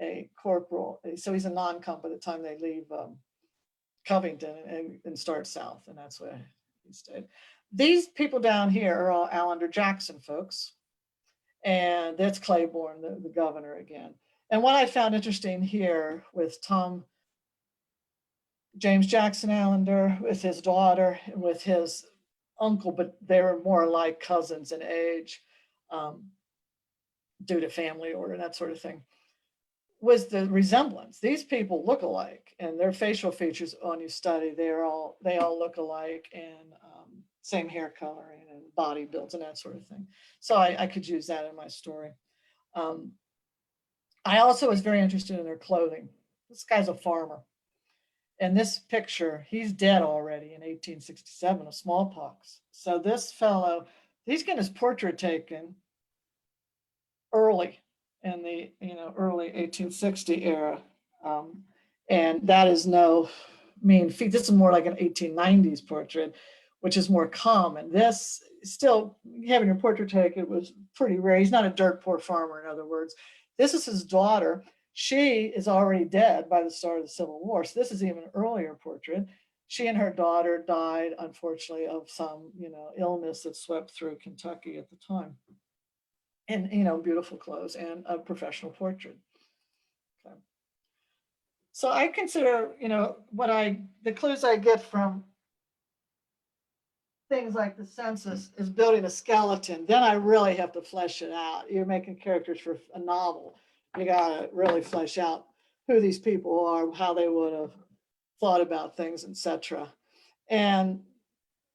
a corporal. So he's a non-com by the time they leave Covington and start south. And that's where he stayed. These people down here are all Allender Jackson folks. And that's Claiborne, the governor again. And what I found interesting here with James Jackson Allender, with his daughter, and with his uncle, but they were more like cousins in age due to family order and that sort of thing, was the resemblance. These people look alike, and their facial features, when you study, they all look alike, and same hair coloring and body builds and that sort of thing. So I could use that in my story. I also was very interested in their clothing. This guy's a farmer. And this picture, he's dead already in 1867 of smallpox. So this fellow, he's getting his portrait taken early in the early 1860 era. And that is no mean feat. This is more like an 1890s portrait, which is more common. This, still having your portrait taken was pretty rare. He's not a dirt poor farmer, in other words. This is his daughter. She is already dead by the start of the Civil War. So this is even an earlier portrait. She and her daughter died, unfortunately, of some, illness that swept through Kentucky at the time. And, beautiful clothes and a professional portrait. Okay. So I consider, the clues I get from things like the census is building a skeleton. Then I really have to flesh it out. You're making characters for a novel. You gotta really flesh out who these people are, how they would have thought about things, etc. And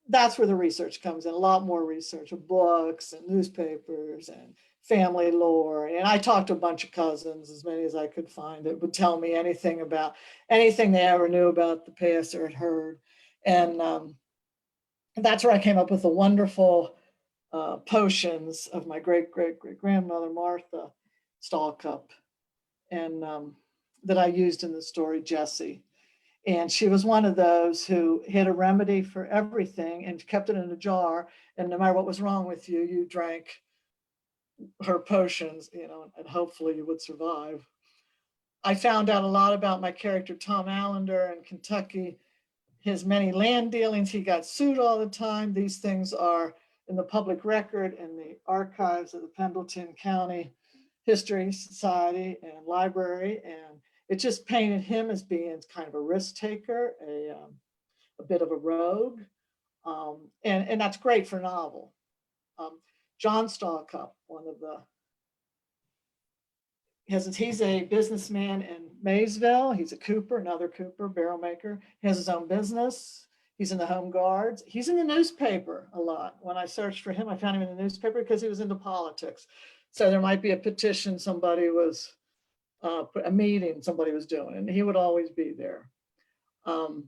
that's where the research comes in, a lot more research of books and newspapers and family lore. And I talked to a bunch of cousins, as many as I could find, that would tell me anything they ever knew about the past or had heard. And that's where I came up with the wonderful potions of my great-great-great-grandmother, Martha Stallcup, and that I used in the story, Jesse. And she was one of those who had a remedy for everything and kept it in a jar. And no matter what was wrong with you, you drank her potions, and hopefully you would survive. I found out a lot about my character, Tom Allender, in Kentucky, his many land dealings. He got sued all the time. These things are in the public record in the archives of the Pendleton County History Society and Library, and it just painted him as being kind of a risk taker, a bit of a rogue, and that's great for a novel. John Stallcup, he's a businessman in Maysville. He's a cooper, another cooper, barrel maker. He has his own business. He's in the Home Guards. He's in the newspaper a lot. When I searched for him, I found him in the newspaper because he was into politics. So there might be a petition somebody was, a meeting somebody was doing, and he would always be there. The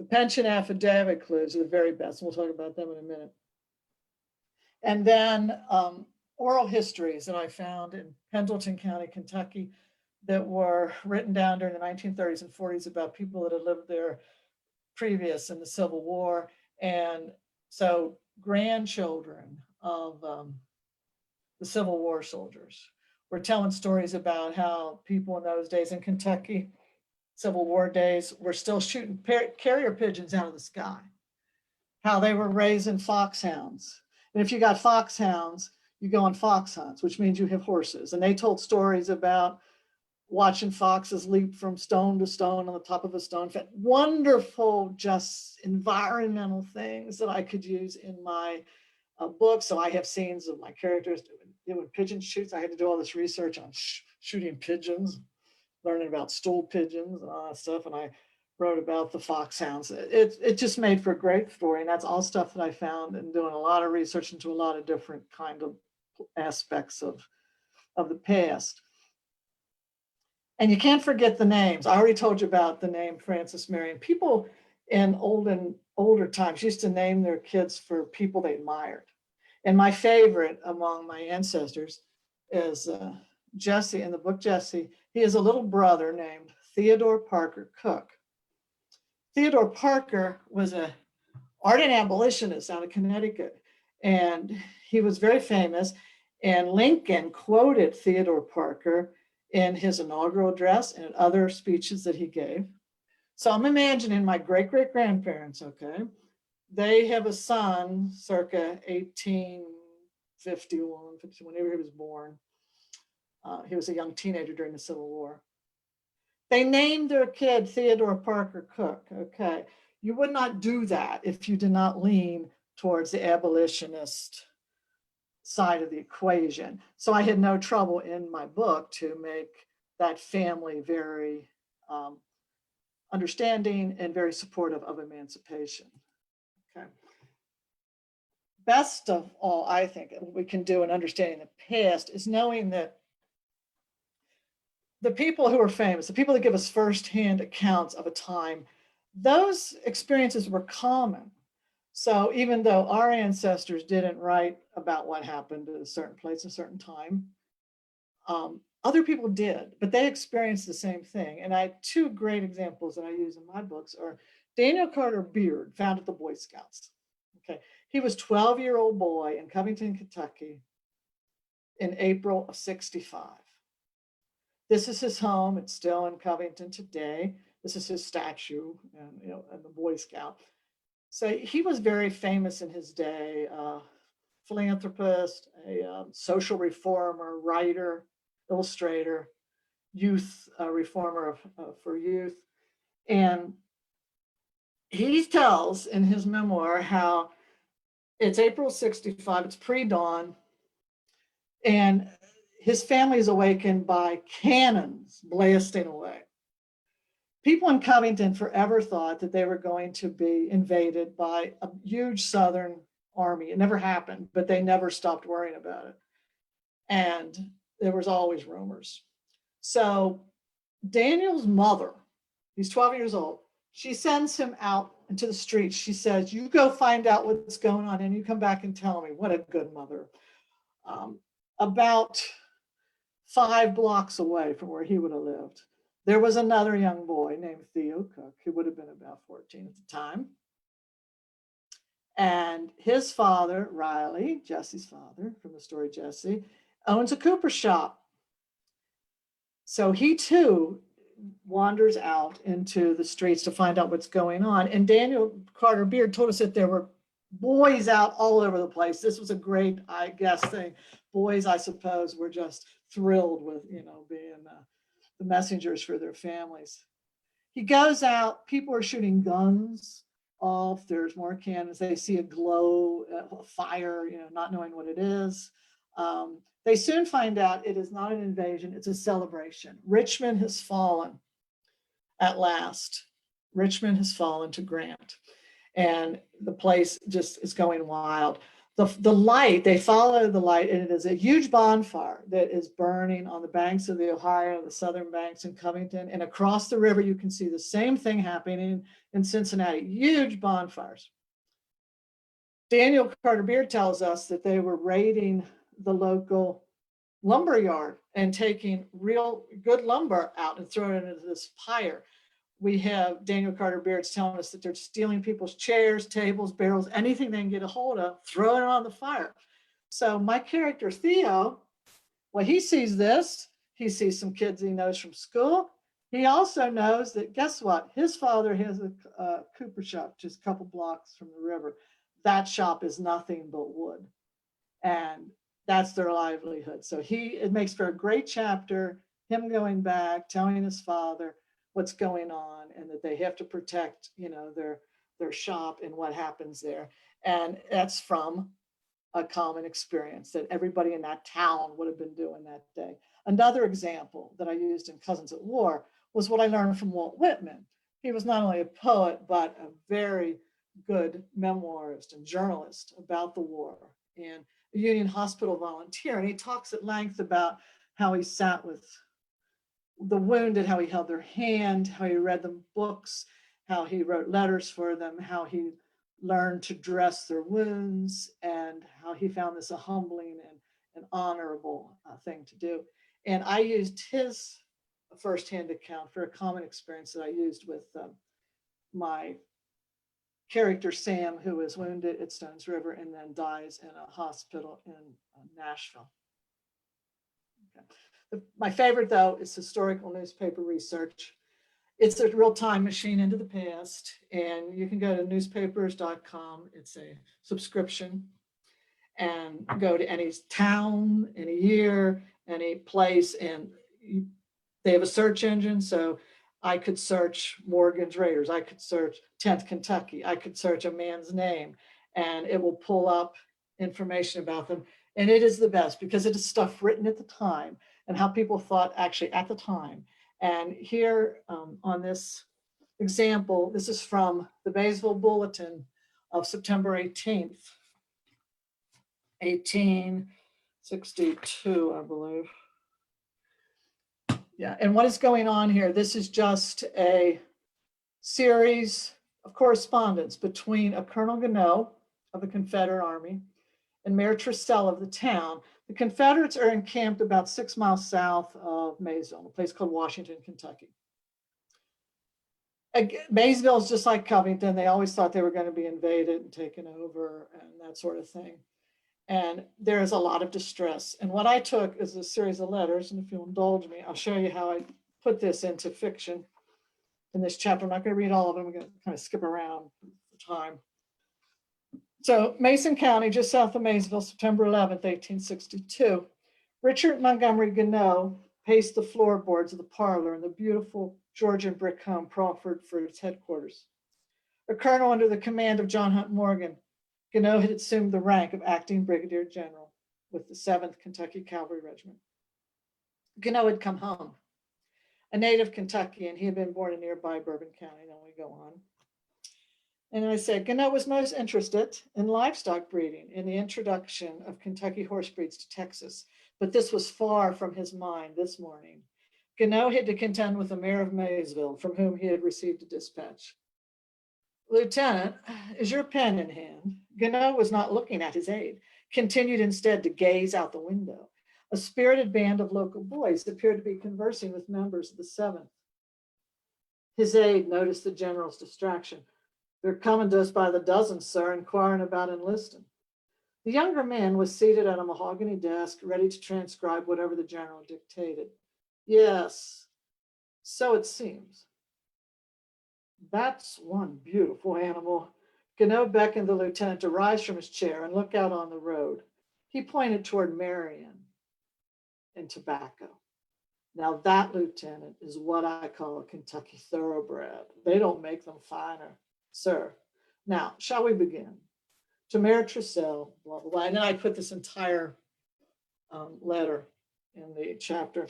pension affidavit clues are the very best. We'll talk about them in a minute. And then oral histories that I found in Pendleton County, Kentucky, that were written down during the 1930s and 40s about people that had lived there previous in the Civil War. And so grandchildren of the Civil War soldiers were telling stories about how people in those days in Kentucky, Civil War days, were still shooting carrier pigeons out of the sky, how they were raising foxhounds. And if you got foxhounds, you go on fox hunts, which means you have horses. And they told stories about watching foxes leap from stone to stone on the top of a stone. Wonderful, just environmental things that I could use in my book. So I have scenes of my characters doing pigeon shoots. I had to do all this research on shooting pigeons, learning about stool pigeons and all that stuff. And I wrote about the foxhounds. It just made for a great story. And that's all stuff that I found and doing a lot of research into a lot of different kind of aspects of the past. And you can't forget the names. I already told you about the name Frances Marion. People in older times used to name their kids for people they admired. And my favorite among my ancestors is Jesse, in the book Jesse. He has a little brother named Theodore Parker Cook. Theodore Parker was an ardent abolitionist out of Connecticut, and he was very famous. And Lincoln quoted Theodore Parker in his inaugural address and other speeches that he gave. So I'm imagining my great-great-grandparents, okay? They have a son circa 1851, 50, whenever he was born. He was a young teenager during the Civil War. They named their kid Theodore Parker Cook, okay? You would not do that if you did not lean towards the abolitionist side of the equation. So I had no trouble in my book to make that family very understanding and very supportive of emancipation. Okay. Best of all, I think, what we can do in understanding the past is knowing that the people who are famous, the people that give us firsthand accounts of a time, those experiences were common. So even though our ancestors didn't write about what happened at a certain place, a certain time, other people did, but they experienced the same thing. And I have two great examples that I use in my books are Daniel Carter Beard, found at the Boy Scouts. Okay, he was a 12-year-old boy in Covington, Kentucky in April of '65. This is his home. It's still in Covington today. This is his statue, and and the Boy Scout. So he was very famous in his day, philanthropist, a social reformer, writer, illustrator, youth reformer for youth. And he tells in his memoir how it's April '65, it's pre-dawn, and his family is awakened by cannons blasting away. People in Covington forever thought that they were going to be invaded by a huge Southern army. It never happened, but they never stopped worrying about it. And there was always rumors. So Daniel's mother, he's 12 years old, she sends him out into the streets. She says, you go find out what's going on and you come back and tell me. What a good mother. About 5 blocks away from where he would have lived, there was another young boy named Theo Cook, who would have been about 14 at the time. And his father, Riley, Jesse's father from the story Jesse, owns a cooper shop. So he too wanders out into the streets to find out what's going on. And Daniel Carter Beard told us that there were boys out all over the place. This was a great, I guess, thing. Boys, I suppose, were just thrilled with, being the messengers for their families. He goes out, people are shooting guns off, there's more cannons, they see a glow, a fire, not knowing what it is. They soon find out it is not an invasion, it's a celebration. Richmond has fallen at last. Richmond has fallen to Grant. And the place just is going wild. The light, they follow the light, and it is a huge bonfire that is burning on the banks of the Ohio, the southern banks in Covington. And across the river, you can see the same thing happening in Cincinnati, huge bonfires. Daniel Carter Beard tells us that they were raiding the local lumber yard and taking real good lumber out and throwing it into this pyre. We have Daniel Carter Beard's telling us that they're stealing people's chairs, tables, barrels, anything they can get a hold of, throwing it on the fire. So my character, Theo, well, he sees this. He sees some kids he knows from school. He also knows that, guess what? His father has a cooper shop just a couple blocks from the river. That shop is nothing but wood. And that's their livelihood. So it makes for a great chapter, him going back, telling his father what's going on and that they have to protect, their shop and what happens there. And that's from a common experience that everybody in that town would have been doing that day. Another example that I used in Cousins at War was what I learned from Walt Whitman. He was not only a poet, but a very good memoirist and journalist about the war, and a Union hospital volunteer. And he talks at length about how he sat with the wounded, how he held their hand, how he read them books, how he wrote letters for them, how he learned to dress their wounds, and how he found this a humbling and an honorable thing to do. And I used his firsthand account for a common experience that I used with my character Sam, who was wounded at Stones River and then dies in a hospital in Nashville. Okay. My favorite, though, is historical newspaper research. It's a real time machine into the past, and you can go to newspapers.com. It's a subscription, and go to any town, any year, any place, and they have a search engine. So I could search Morgan's Raiders. I could search 10th Kentucky. I could search a man's name, and it will pull up information about them. And it is the best because it is stuff written at the time and how people thought actually at the time. And here on this example, this is from the Maysville Bulletin of September 18th, 1862, I believe. Yeah, and what is going on here? This is just a series of correspondence between a Colonel Gannot of the Confederate Army and Mayor Tressell of the town. The Confederates are encamped about 6 miles south of Maysville, a place called Washington, Kentucky. Maysville is just like Covington. They always thought they were going to be invaded and taken over and that sort of thing. And there is a lot of distress. And what I took is a series of letters, and if you'll indulge me, I'll show you how I put this into fiction in this chapter. I'm not going to read all of them. I'm going to kind of skip around for time. So Mason County, just south of Maysville, September 11th, 1862. Richard Montgomery Gannot paced the floorboards of the parlor in the beautiful Georgian brick home proffered for its headquarters. A colonel under the command of John Hunt Morgan, Gannot had assumed the rank of acting brigadier general with the 7th Kentucky Cavalry Regiment. Gannot had come home, a native Kentuckian. He had been born in nearby Bourbon County. Then we go on. And I said, Gannot was most interested in livestock breeding, in the introduction of Kentucky horse breeds to Texas. But this was far from his mind this morning. Gannot had to contend with the mayor of Maysville, from whom he had received a dispatch. Lieutenant, is your pen in hand? Gannot was not looking at his aide, continued instead to gaze out the window. A spirited band of local boys appeared to be conversing with members of the 7th. His aide noticed the general's distraction. They're coming to us by the dozen, sir, inquiring about enlisting. The younger man was seated at a mahogany desk, ready to transcribe whatever the general dictated. Yes, so it seems. That's one beautiful animal. Gannot beckoned the lieutenant to rise from his chair and look out on the road. He pointed toward Marion and tobacco. Now that, Lieutenant, is what I call a Kentucky thoroughbred. They don't make them finer, sir. Now, shall we begin? To Mayor Tressell, blah, blah, blah. And then I put this entire letter in the chapter.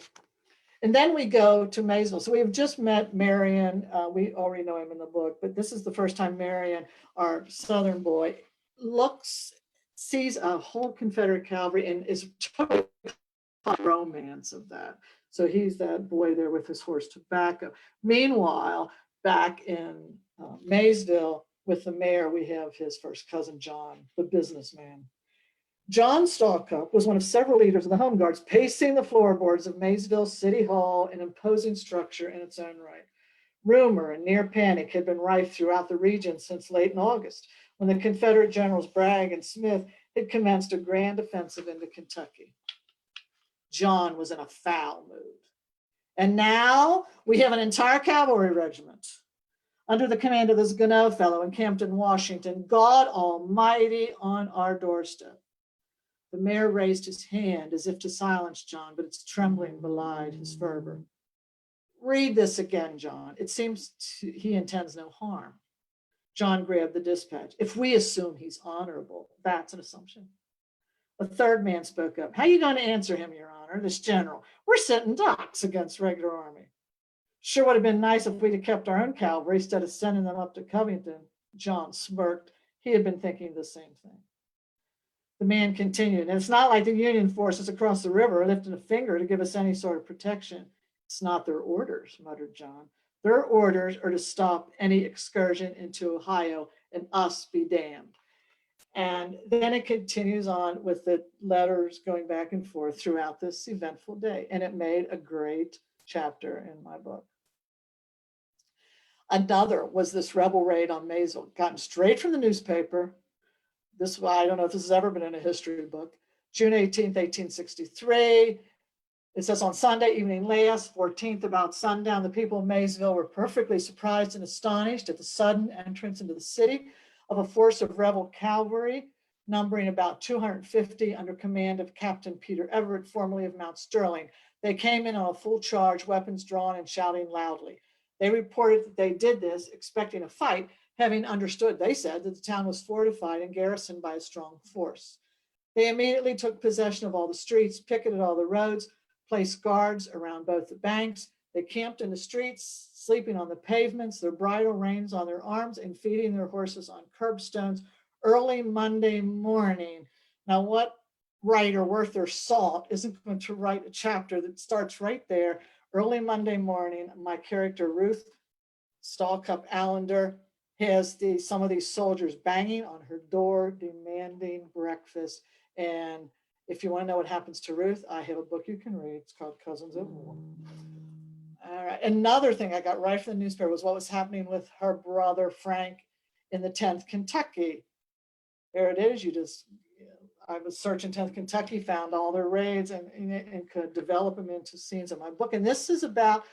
And then we go to Maysville. So we have just met Marion. We already know him in the book, but this is the first time Marion, our Southern boy, sees a whole Confederate cavalry and is totally romance of that. So he's that boy there with his horse Tobacco. Meanwhile, back in Maysville with the mayor, we have his first cousin, John, the businessman. John Stallcup was one of several leaders of the Home Guards, pacing the floorboards of Maysville City Hall, an imposing structure in its own right. Rumor and near panic had been rife throughout the region since late in August, when the Confederate generals Bragg and Smith had commenced a grand offensive into Kentucky. John was in a foul mood. And now we have an entire cavalry regiment under the command of this Gannot fellow encamped in Washington, God Almighty on our doorstep. The mayor raised his hand as if to silence John, but its trembling belied his fervor. Read this again, John. It seems he intends no harm. John grabbed the dispatch. If we assume he's honorable, that's an assumption. A third man spoke up. "How are you going to answer him, Your Honor, this general? We're sitting ducks against regular army." "Sure would have been nice if we'd have kept our own cavalry instead of sending them up to Covington." John smirked. He had been thinking the same thing. The man continued, "And it's not like the Union forces across the river are lifting a finger to give us any sort of protection." "It's not their orders," muttered John. "Their orders are to stop any excursion into Ohio, and us be damned." And then it continues on with the letters going back and forth throughout this eventful day. And it made a great chapter in my book. Another was this rebel raid on Maysville, gotten straight from the newspaper. This, I don't know if this has ever been in a history book. June 18th, 1863. It says, "On Sunday evening last, 14th, about sundown, the people of Maysville were perfectly surprised and astonished at the sudden entrance into the city of a force of rebel cavalry, numbering about 250 under command of Captain Peter Everett, formerly of Mount Sterling. They came in on a full charge, weapons drawn and shouting loudly. They reported that they did this expecting a fight, having understood, they said, that the town was fortified and garrisoned by a strong force. They immediately took possession of all the streets, picketed all the roads, placed guards around both the banks. They camped in the streets, sleeping on the pavements, their bridle reins on their arms, and feeding their horses on curbstones early Monday morning." Now, what writer worth their salt isn't going to write a chapter that starts right there, early Monday morning? My character, Ruth Stallcup Allender, has some of these soldiers banging on her door, demanding breakfast. And if you want to know what happens to Ruth, I have a book you can read. It's called Cousins of War. All right. Another thing I got right from the newspaper was what was happening with her brother Frank in the 10th Kentucky. There it is. I was searching 10th Kentucky, found all their raids, and could develop them into scenes in my book. And this is about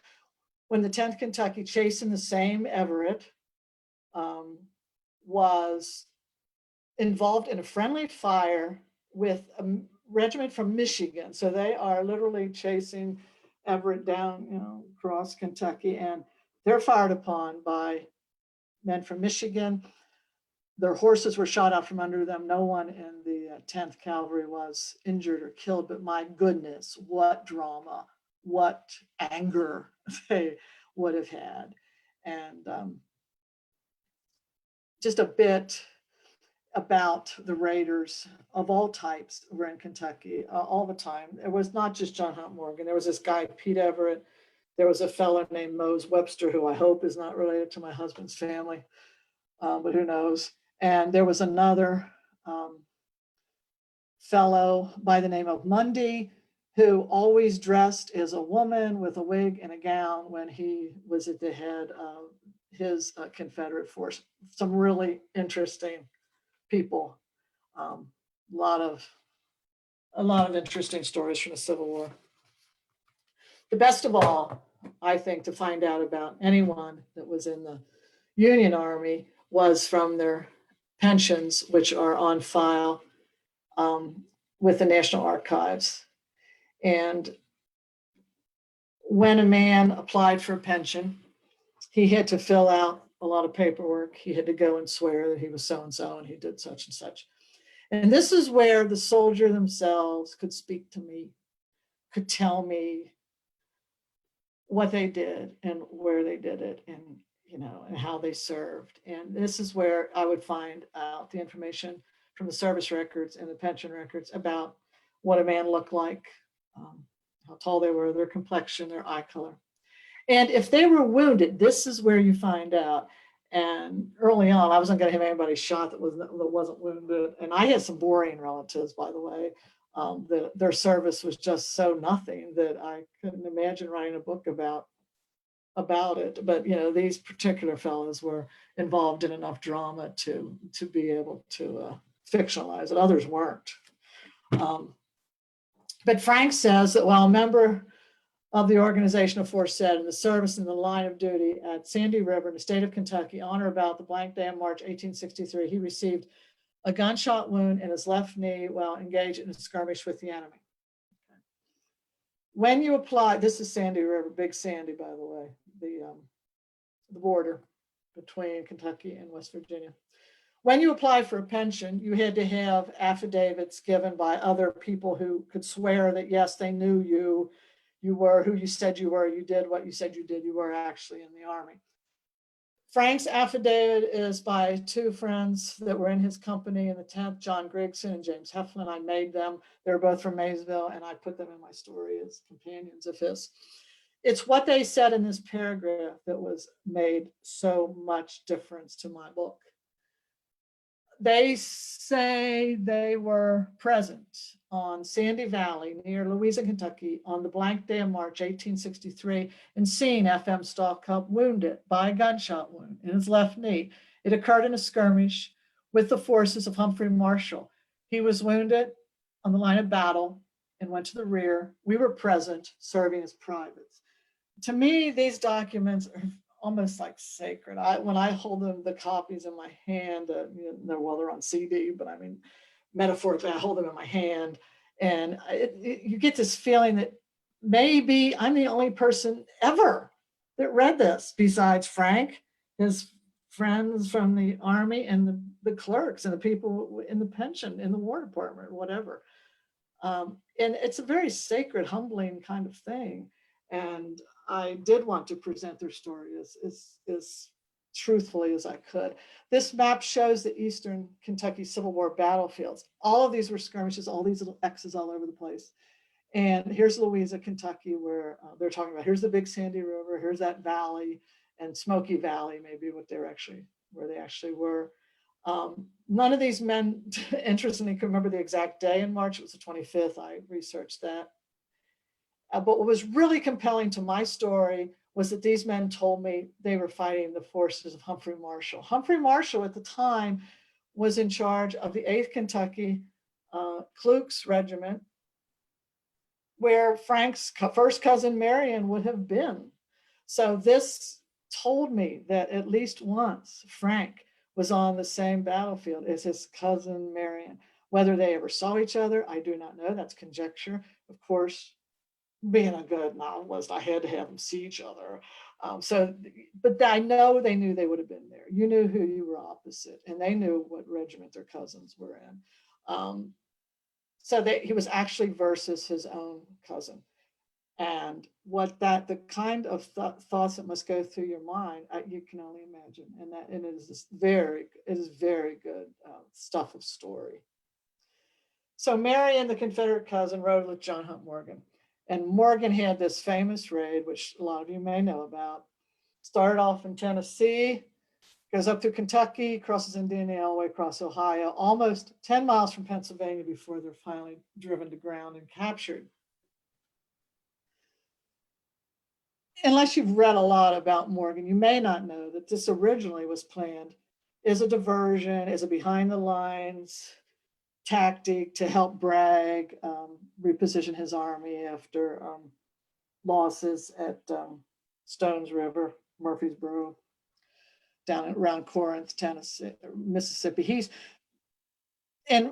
when the 10th Kentucky, chasing the same Everett, was involved in a friendly fire with a regiment from Michigan. So they are literally chasing Everett down, across Kentucky, and they're fired upon by men from Michigan. Their horses were shot out from under them. No one in the 10th Cavalry was injured or killed, but my goodness, what drama, what anger they would have had. And just a bit about the raiders of all types were in Kentucky all the time. It was not just John Hunt Morgan. There was this guy, Pete Everett. There was a fellow named Mose Webster, who I hope is not related to my husband's family, but who knows. And there was another fellow by the name of Mundy, who always dressed as a woman with a wig and a gown when he was at the head of his Confederate force. Some really interesting people. A lot of interesting stories from the Civil War. The best of all, I think, to find out about anyone that was in the Union Army was from their pensions, which are on file with the National Archives. And when a man applied for a pension, he had to fill out a lot of paperwork. He had to go and swear that he was so-and-so and he did such and such. And this is where the soldier themselves could speak to me, could tell me what they did and where they did it, and and how they served. And this is where I would find out the information from the service records and the pension records about what a man looked like, how tall they were, their complexion, their eye color. And if they were wounded, this is where you find out. And early on, I wasn't going to have anybody shot that wasn't wounded. And I had some boring relatives, by the way. Their service was just so nothing that I couldn't imagine writing a book about it. But these particular fellows were involved in enough drama to be able to fictionalize it. Others weren't. But Frank says that while a member of the organization aforesaid in the service in the line of duty at Sandy River in the state of Kentucky on or about the blank day of March 1863, he received a gunshot wound in his left knee while engaged in a skirmish with the enemy. When you apply, this is Sandy River, Big Sandy, by the way, the border between Kentucky and West Virginia. When you apply for a pension, you had to have affidavits given by other people who could swear that, yes, they knew you, you were who you said you were, you did what you said you did, you were actually in the Army. Frank's affidavit is by two friends that were in his company in the 10th, John Grigson and James Heflin. I made them. They're both from Maysville, and I put them in my story as companions of his. It's what they said in this paragraph that was made so much difference to my book. They say they were present on Sandy Valley near Louisa, Kentucky on the blank day of March 1863 and seen F.M. Stallcup wounded by a gunshot wound in his left knee. It occurred in a skirmish with the forces of Humphrey Marshall. He was wounded on the line of battle and went to the rear. We were present serving as privates. To me, these documents are almost like sacred. When I hold them, the copies in my hand, well, they're on CD, but I mean, metaphorically, I hold them in my hand, and you get this feeling that maybe I'm the only person ever that read this, besides Frank, his friends from the Army, and the clerks and the people in the pension, in the War Department, whatever. And it's a very sacred, humbling kind of thing. And I did want to present their story as truthfully as I could. This map shows the Eastern Kentucky Civil War battlefields. All of these were skirmishes, all these little X's all over the place. And here's Louisa, Kentucky, where they're talking about, here's the Big Sandy River, here's that valley, and Smoky Valley, maybe where they actually were. None of these men, interestingly, can remember the exact day in March. It was the 25th. I researched that. But what was really compelling to my story was that these men told me they were fighting the forces of Humphrey Marshall. Humphrey Marshall at the time was in charge of the 8th Kentucky Kluk's Regiment, where Frank's first cousin Marion would have been. So this told me that at least once Frank was on the same battlefield as his cousin Marion. Whether they ever saw each other, I do not know. That's conjecture. Of course, being a good novelist, I had to have them see each other. But I know they knew they would have been there. You knew who you were opposite, and they knew what regiment their cousins were in. He was actually versus his own cousin. And the kind of thoughts that must go through your mind, you can only imagine. And it is very good stuff of story. So Marion, the Confederate cousin, rode with John Hunt Morgan. And Morgan had this famous raid, which a lot of you may know about. Started off in Tennessee, goes up through Kentucky, crosses Indiana, all the way across Ohio, almost 10 miles from Pennsylvania before they're finally driven to ground and captured. Unless you've read a lot about Morgan, you may not know that this originally was planned as a diversion, as a behind the lines tactic to help Bragg reposition his army after losses at Stones River, Murfreesboro, down around Corinth, Tennessee, Mississippi. And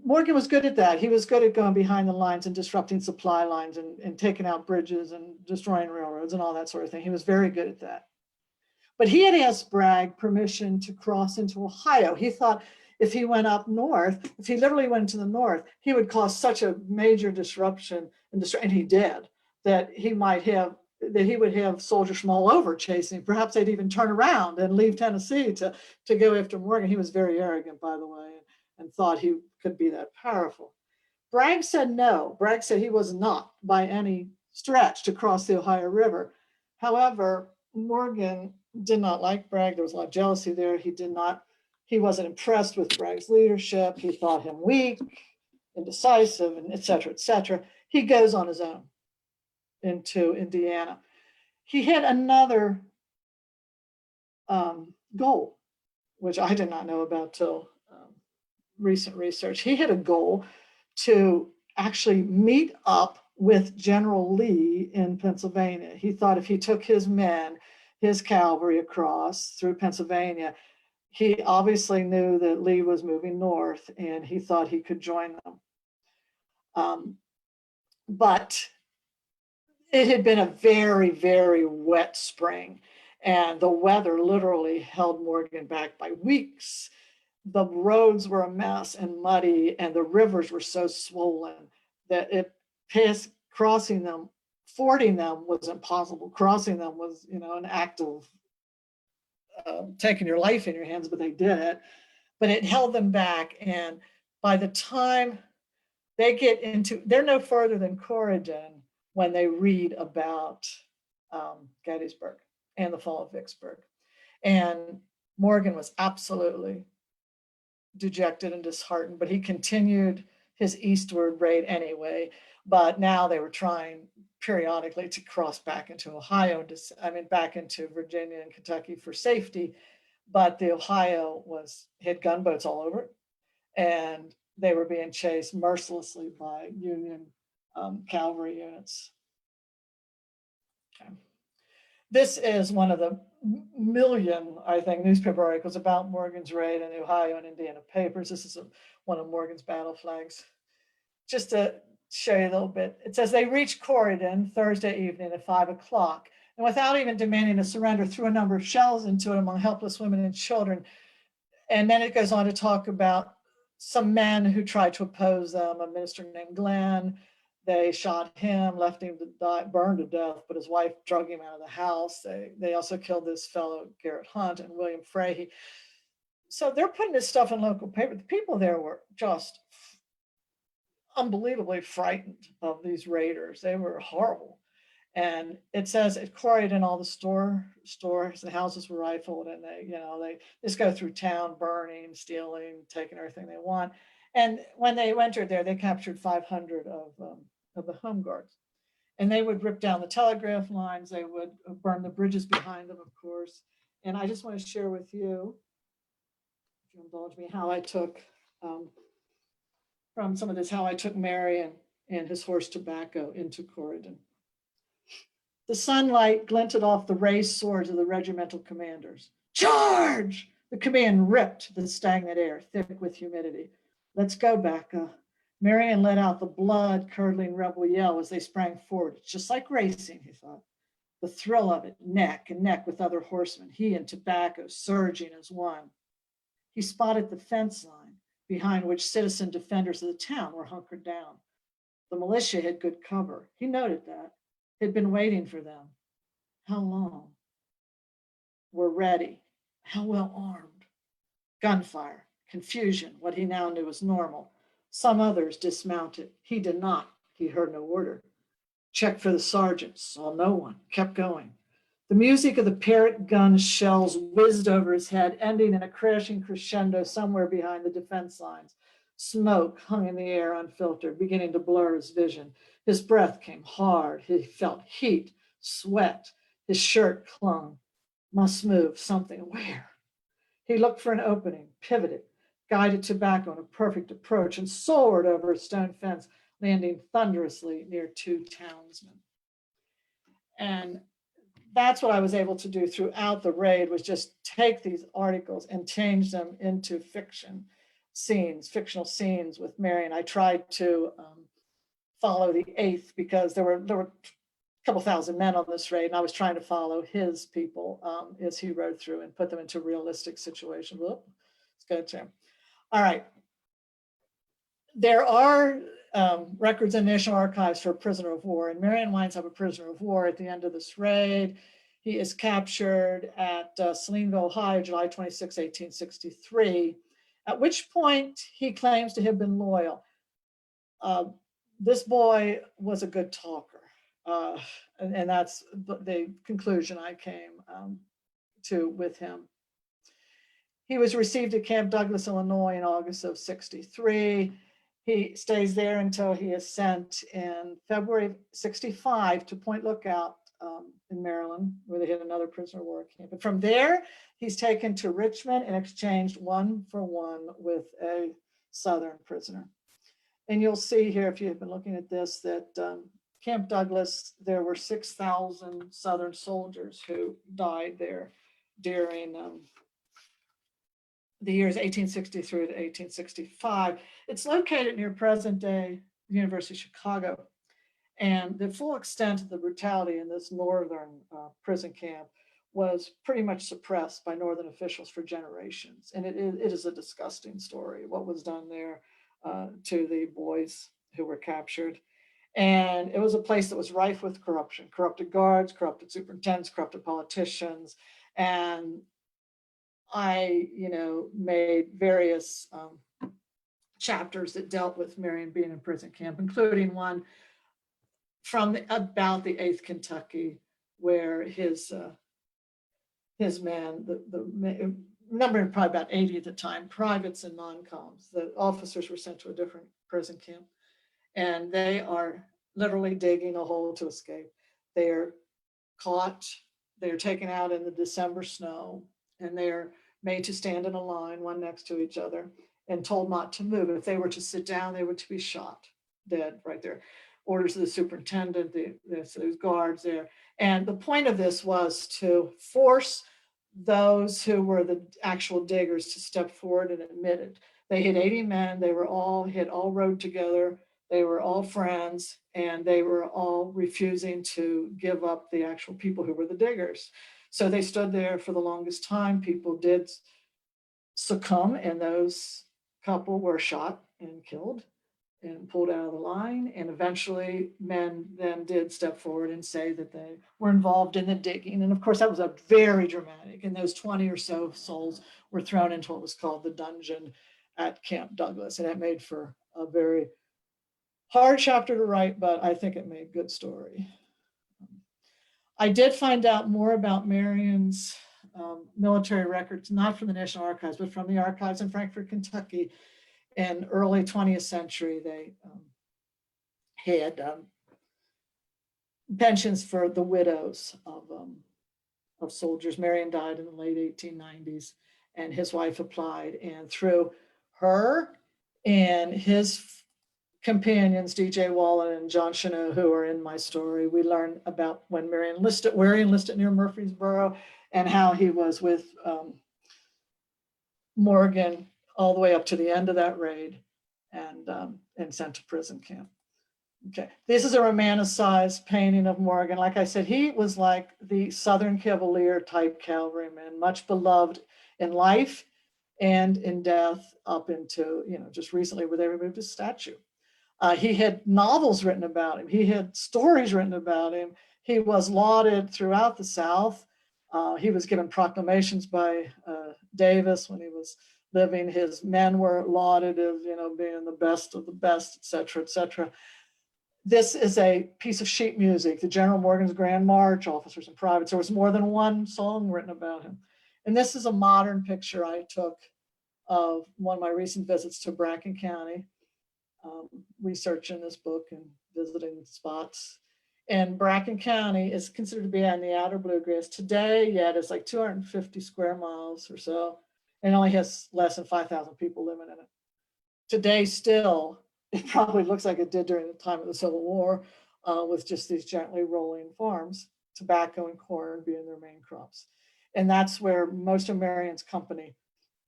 Morgan was good at that. He was good at going behind the lines and disrupting supply lines and taking out bridges and destroying railroads and all that sort of thing. He was very good at that. But he had asked Bragg permission to cross into Ohio. He thought if he went up north, if he literally went to the north, he would cause such a major disruption, and he did, that he would have soldiers from all over chasing. Perhaps they'd even turn around and leave Tennessee to go after Morgan. He was very arrogant, by the way, and thought he could be that powerful. Bragg said no. Bragg said he was not by any stretch to cross the Ohio River. However, Morgan did not like Bragg. There was a lot of jealousy there. He wasn't impressed with Bragg's leadership. He thought him weak, indecisive, and et cetera, et cetera. He goes on his own into Indiana. He had another goal, which I did not know about till recent research. He had a goal to actually meet up with General Lee in Pennsylvania. He thought if he took his men, his cavalry across through Pennsylvania, he obviously knew that Lee was moving north and he thought he could join them. But it had been a very, very wet spring, and the weather literally held Morgan back by weeks. the roads were a mess and muddy, and the rivers were so swollen that crossing them, fording them was impossible. Crossing them was, an act of taking your life in your hands, but they did it. But it held them back. And by the time they're no further than Corydon when they read about Gettysburg and the fall of Vicksburg. And Morgan was absolutely dejected and disheartened, but he continued his eastward raid anyway. But now they were trying periodically to cross back into Ohio, back into Virginia and Kentucky for safety. But the Ohio had gunboats all over it, and they were being chased mercilessly by Union cavalry units. Okay. This is one of the million, I think, newspaper articles about Morgan's raid in the Ohio and Indiana papers. This is one of Morgan's battle flags. Just to show you a little bit, it says they reached Corydon Thursday evening at 5 o'clock, and without even demanding a surrender, threw a number of shells into it among helpless women and children. And then it goes on to talk about some men who tried to oppose them, a minister named Glenn. They shot him, left him to die, burned to death, but his wife drug him out of the house. They also killed this fellow, Garrett Hunt, and William Frahey. So they're putting this stuff in local paper. The people there were just unbelievably frightened of these raiders. They were horrible. And it says at Corydon, all the stores and houses were rifled, and they just go through town, burning, stealing, taking everything they want. And when they entered there, they captured 500 of the home guards, and they would rip down the telegraph lines. They would burn the bridges behind them, of course. And I just want to share with you, if you indulge me, how I took from some of this, how I took Marion and his horse Tobacco into Corydon. The sunlight glinted off the raised swords of the regimental commanders. Charge! The command ripped the stagnant air, thick with humidity. Let's go, Bacca. Marion let out the blood-curdling rebel yell as they sprang forward. It's just like racing, he thought. The thrill of it, neck and neck with other horsemen, he and Tobacco surging as one. He spotted the fence line, behind which citizen defenders of the town were hunkered down. The militia had good cover. He noted that. He'd been waiting for them. How long? Were ready. How well armed? Gunfire, confusion, what he now knew was normal. Some others dismounted. He did not. He heard no order. Checked for the sergeant. Saw no one. Kept going. The music of the parrot gun shells whizzed over his head, ending in a crashing crescendo somewhere behind the defense lines. Smoke hung in the air unfiltered, beginning to blur his vision. His breath came hard. He felt heat, sweat. His shirt clung. Must move. Something. Where? He looked for an opening, pivoted, guided Tobacco in a perfect approach, and soared over a stone fence, landing thunderously near two townsmen. And that's what I was able to do throughout the raid, was just take these articles and change them into fictional scenes with Marion. I tried to follow the 8th because there were a couple thousand men on this raid, and I was trying to follow his people as he rode through and put them into realistic situations. Whoop, let's go to him. All right. There are records in National Archives for a prisoner of war, and Marion winds up a prisoner of war at the end of this raid. He is captured at Saltville, Ohio, July 26, 1863, at which point he claims to have been loyal. This boy was a good talker, and that's the conclusion I came to with him. He was received at Camp Douglas, Illinois in August of 63. He stays there until he is sent in February of 65 to Point Lookout in Maryland, where they had another prisoner of war camp. And from there, he's taken to Richmond and exchanged 1-for-1 with a Southern prisoner. And you'll see here, if you've been looking at this, that Camp Douglas, there were 6,000 Southern soldiers who died there during the years 1863 to 1865. It's located near present-day University of Chicago. And the full extent of the brutality in this northern prison camp was pretty much suppressed by Northern officials for generations. And it is a disgusting story, what was done there to the boys who were captured. And it was a place that was rife with corruption, corrupted guards, corrupted superintendents, corrupted politicians. And I, made various chapters that dealt with Marion being in prison camp, including one from about the 8th Kentucky, where his men, the numbering probably about 80 at the time, privates and non-coms, the officers were sent to a different prison camp, and they are literally digging a hole to escape. They are caught, they are taken out in the December snow, and they are made to stand in a line, one next to each other, and told not to move. If they were to sit down, they were to be shot dead right there. Orders of the superintendent, those guards there. And the point of this was to force those who were the actual diggers to step forward and admit it. They had 80 men, they had all rode together, they were all friends, and they were all refusing to give up the actual people who were the diggers. So they stood there for the longest time. People did succumb, and those couple were shot and killed and pulled out of the line. And eventually men then did step forward and say that they were involved in the digging. And of course, that was a very dramatic. And those 20 or so souls were thrown into what was called the dungeon at Camp Douglas. And it made for a very hard chapter to write, but I think it made a good story. I did find out more about Marion's military records, not from the National Archives, but from the archives in Frankfort, Kentucky. In early 20th century, they had pensions for the widows of soldiers. Marion died in the late 1890s, and his wife applied. And through her and his companions, DJ Wallen and John Chanot, who are in my story, we learn about when Marion enlisted, where he enlisted near Murfreesboro, and how he was with Morgan all the way up to the end of that raid and sent to prison camp. Okay, this is a romanticized painting of Morgan. Like I said, he was like the Southern Cavalier type cavalryman, much beloved in life and in death, up into, just recently where they removed his statue. He had novels written about him. He had stories written about him. He was lauded throughout the South. He was given proclamations by Davis when he was living. His men were lauded as, being the best of the best, et cetera, et cetera. This is a piece of sheet music, the General Morgan's Grand March, Officers and Privates. There was more than one song written about him. And this is a modern picture I took of one of my recent visits to Bracken County, researching this book and visiting spots. And Bracken County is considered to be on the outer bluegrass. Today, it's like 250 square miles or so, and only has less than 5,000 people living in it. Today, still, it probably looks like it did during the time of the Civil War, with just these gently rolling farms, tobacco and corn being their main crops. And that's where most of Marion's Company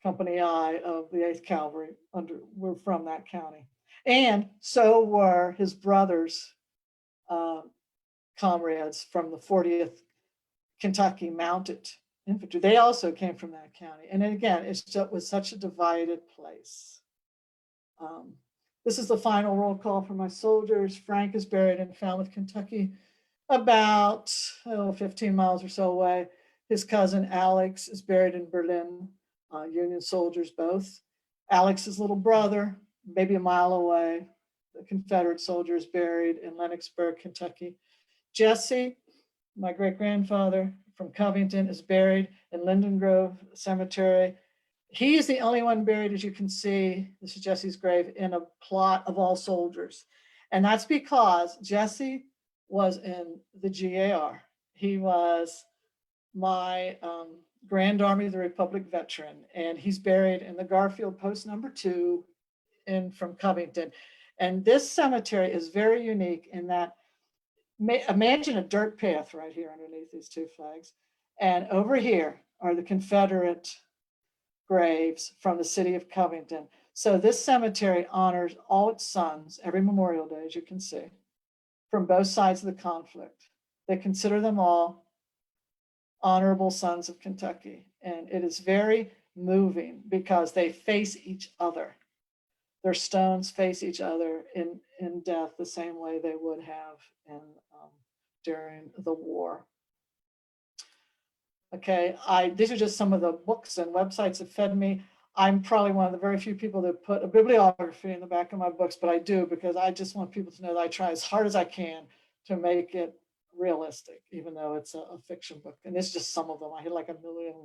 I of the 8th Cavalry were from that county. And so were his brothers, comrades from the 40th Kentucky Mounted Infantry. They also came from that county. And then again, it was such a divided place. This is the final roll call for my soldiers. Frank is buried in Falmouth, Kentucky, about 15 miles or so away. His cousin Alex is buried in Berlin, Union soldiers both. Alex's little brother, maybe a mile away, the Confederate soldier, is buried in Lenoxburg, Kentucky. Jesse, my great-grandfather from Covington, is buried in Linden Grove Cemetery. He is the only one buried, as you can see, this is Jesse's grave, in a plot of all soldiers. And that's because Jesse was in the GAR. He was my Grand Army of the Republic veteran, and he's buried in the Garfield Post number 2 from Covington. And this cemetery is very unique in that, imagine a dirt path right here underneath these two flags. And over here are the Confederate graves from the city of Covington. So this cemetery honors all its sons every Memorial Day, as you can see, from both sides of the conflict. They consider them all honorable sons of Kentucky. And it is very moving because they face each other. Their stones face each other in death the same way they would have during the war. Okay, these are just some of the books and websites that fed me. I'm probably one of the very few people that put a bibliography in the back of my books, but I do because I just want people to know that I try as hard as I can to make it realistic, even though it's a fiction book. And it's just some of them. I had like a million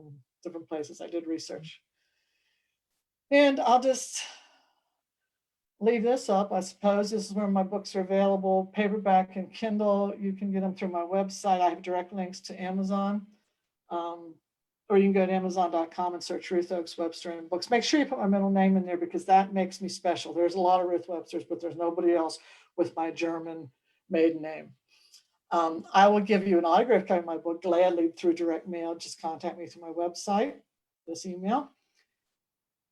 different places I did research. And I'll just leave this up. I suppose this is where my books are available, paperback and Kindle. You can get them through my website. I have direct links to Amazon. Or you can go to Amazon.com and search Ruth Ochs Webster and books. Make sure you put my middle name in there because that makes me special. There's a lot of Ruth Websters, but there's nobody else with my German maiden name. I will give you an autograph copy of my book gladly through direct mail. Just contact me through my website, this email.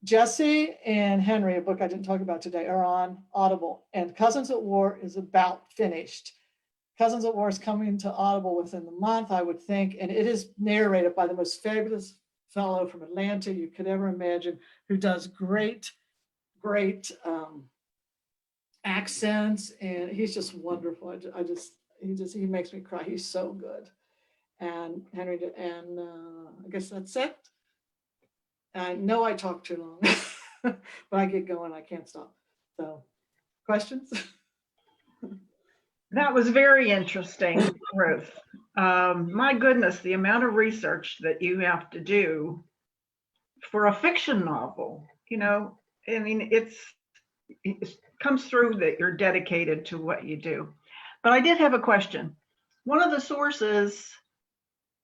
Jesse and Henry, a book I didn't talk about today, are on Audible, and Cousins at War is about finished. Cousins at War is coming to Audible within the month, I would think, and it is narrated by the most fabulous fellow from Atlanta you could ever imagine, who does great accents, and he's just wonderful. He makes me cry. He's so good. And Henry, and I guess that's it. I know I talk too long, but I get going, I can't stop. So, questions? That was very interesting, Ruth. My goodness, the amount of research that you have to do for a fiction novel, I mean, it comes through that you're dedicated to what you do. But I did have a question. One of the sources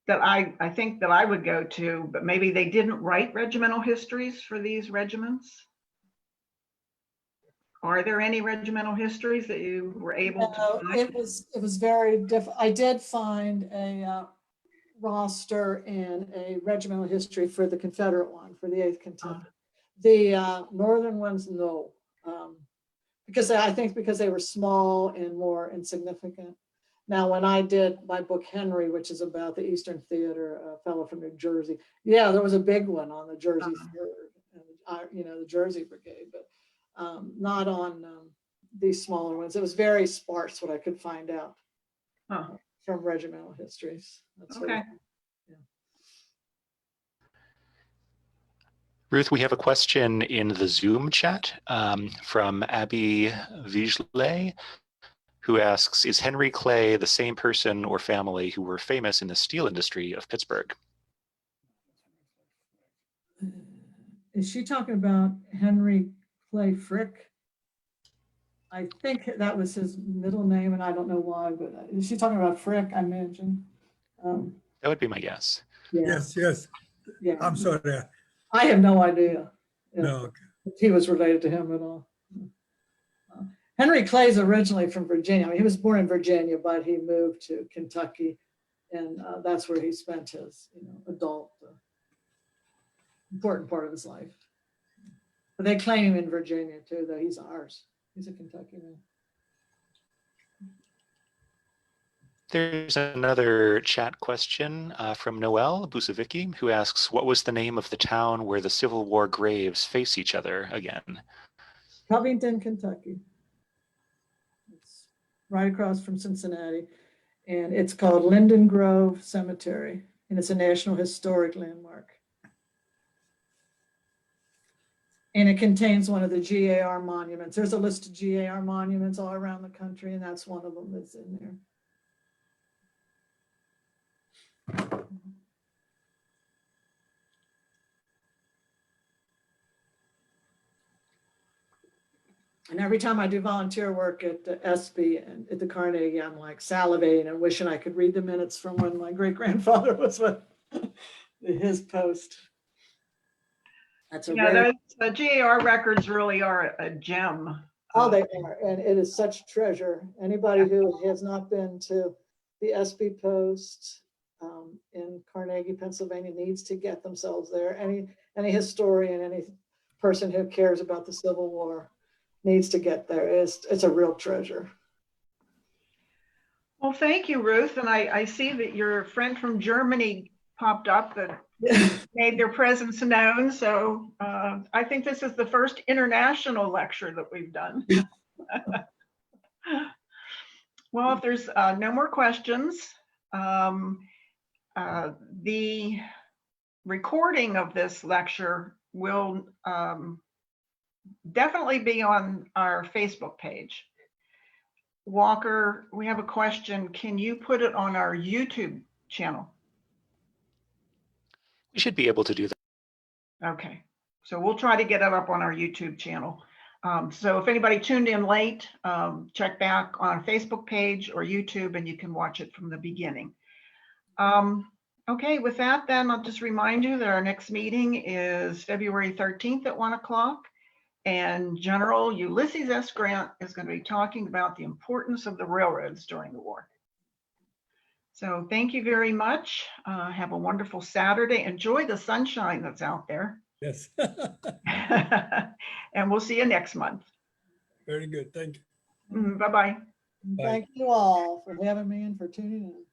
that I think that I would go to, but maybe they didn't write regimental histories for these regiments. Are there any regimental histories that you were able to find? It was very difficult. I did find a roster and a regimental history for the Confederate one, for the 8th Kentucky. The Northern ones, no. Because I think because they were small and more insignificant. Now, when I did my book, Henry, which is about the Eastern Theater, a fellow from New Jersey, yeah, there was a big one on the Jersey 3rd, the Jersey Brigade, but not on these smaller ones. It was very sparse what I could find out from regimental histories. That's okay. Ruth, we have a question in the Zoom chat from Abby Vigele, who asks, is Henry Clay the same person or family who were famous in the steel industry of Pittsburgh? Is she talking about Henry Clay Frick? I think that was his middle name, and I don't know why, but is she talking about Frick, I imagine? That would be my guess. Yeah. Yes. Yeah. I'm sorry. I have no idea No. if he was related to him at all. Henry Clay's originally from Virginia. I mean, he was born in Virginia, but he moved to Kentucky, and that's where he spent his adult important part of his life. But they claim him in Virginia too, though he's ours. He's a Kentucky man. There's another chat question from Noel Busavicki, who asks, what was the name of the town where the Civil War graves face each other again? Covington, Kentucky. It's right across from Cincinnati, and it's called Linden Grove Cemetery, and it's a National Historic Landmark. And it contains one of the GAR monuments. There's a list of GAR monuments all around the country, and that's one of them that's in there. And every time I do volunteer work at the ESPE and at the Carnegie, I'm like salivating and wishing I could read the minutes from when my great-grandfather was with his post. That's a those GAR records really are a gem. Oh, they are, and it is such treasure. Anybody who has not been to the ESPE post in Carnegie, Pennsylvania, needs to get themselves there. Any historian, any person who cares about the Civil War needs to get there. It's a real treasure. Well, thank you, Ruth. And I see that your friend from Germany popped up that made their presence known. So I think this is the first international lecture that we've done. Well, if there's no more questions, the recording of this lecture will definitely be on our Facebook page. Walker, we have a question. Can you put it on our YouTube channel? We should be able to do that. Okay, so we'll try to get it up on our YouTube channel. So if anybody tuned in late, check back on our Facebook page or YouTube and you can watch it from the beginning. Okay, with that then, I'll just remind you that our next meeting is February 13th at 1 o'clock. And General Ulysses S. Grant is going to be talking about the importance of the railroads during the war. So thank you very much. Have a wonderful Saturday. Enjoy the sunshine that's out there. Yes. And we'll see you next month. Very good. Thank you. Bye-bye. Thank you all for having me and for tuning in.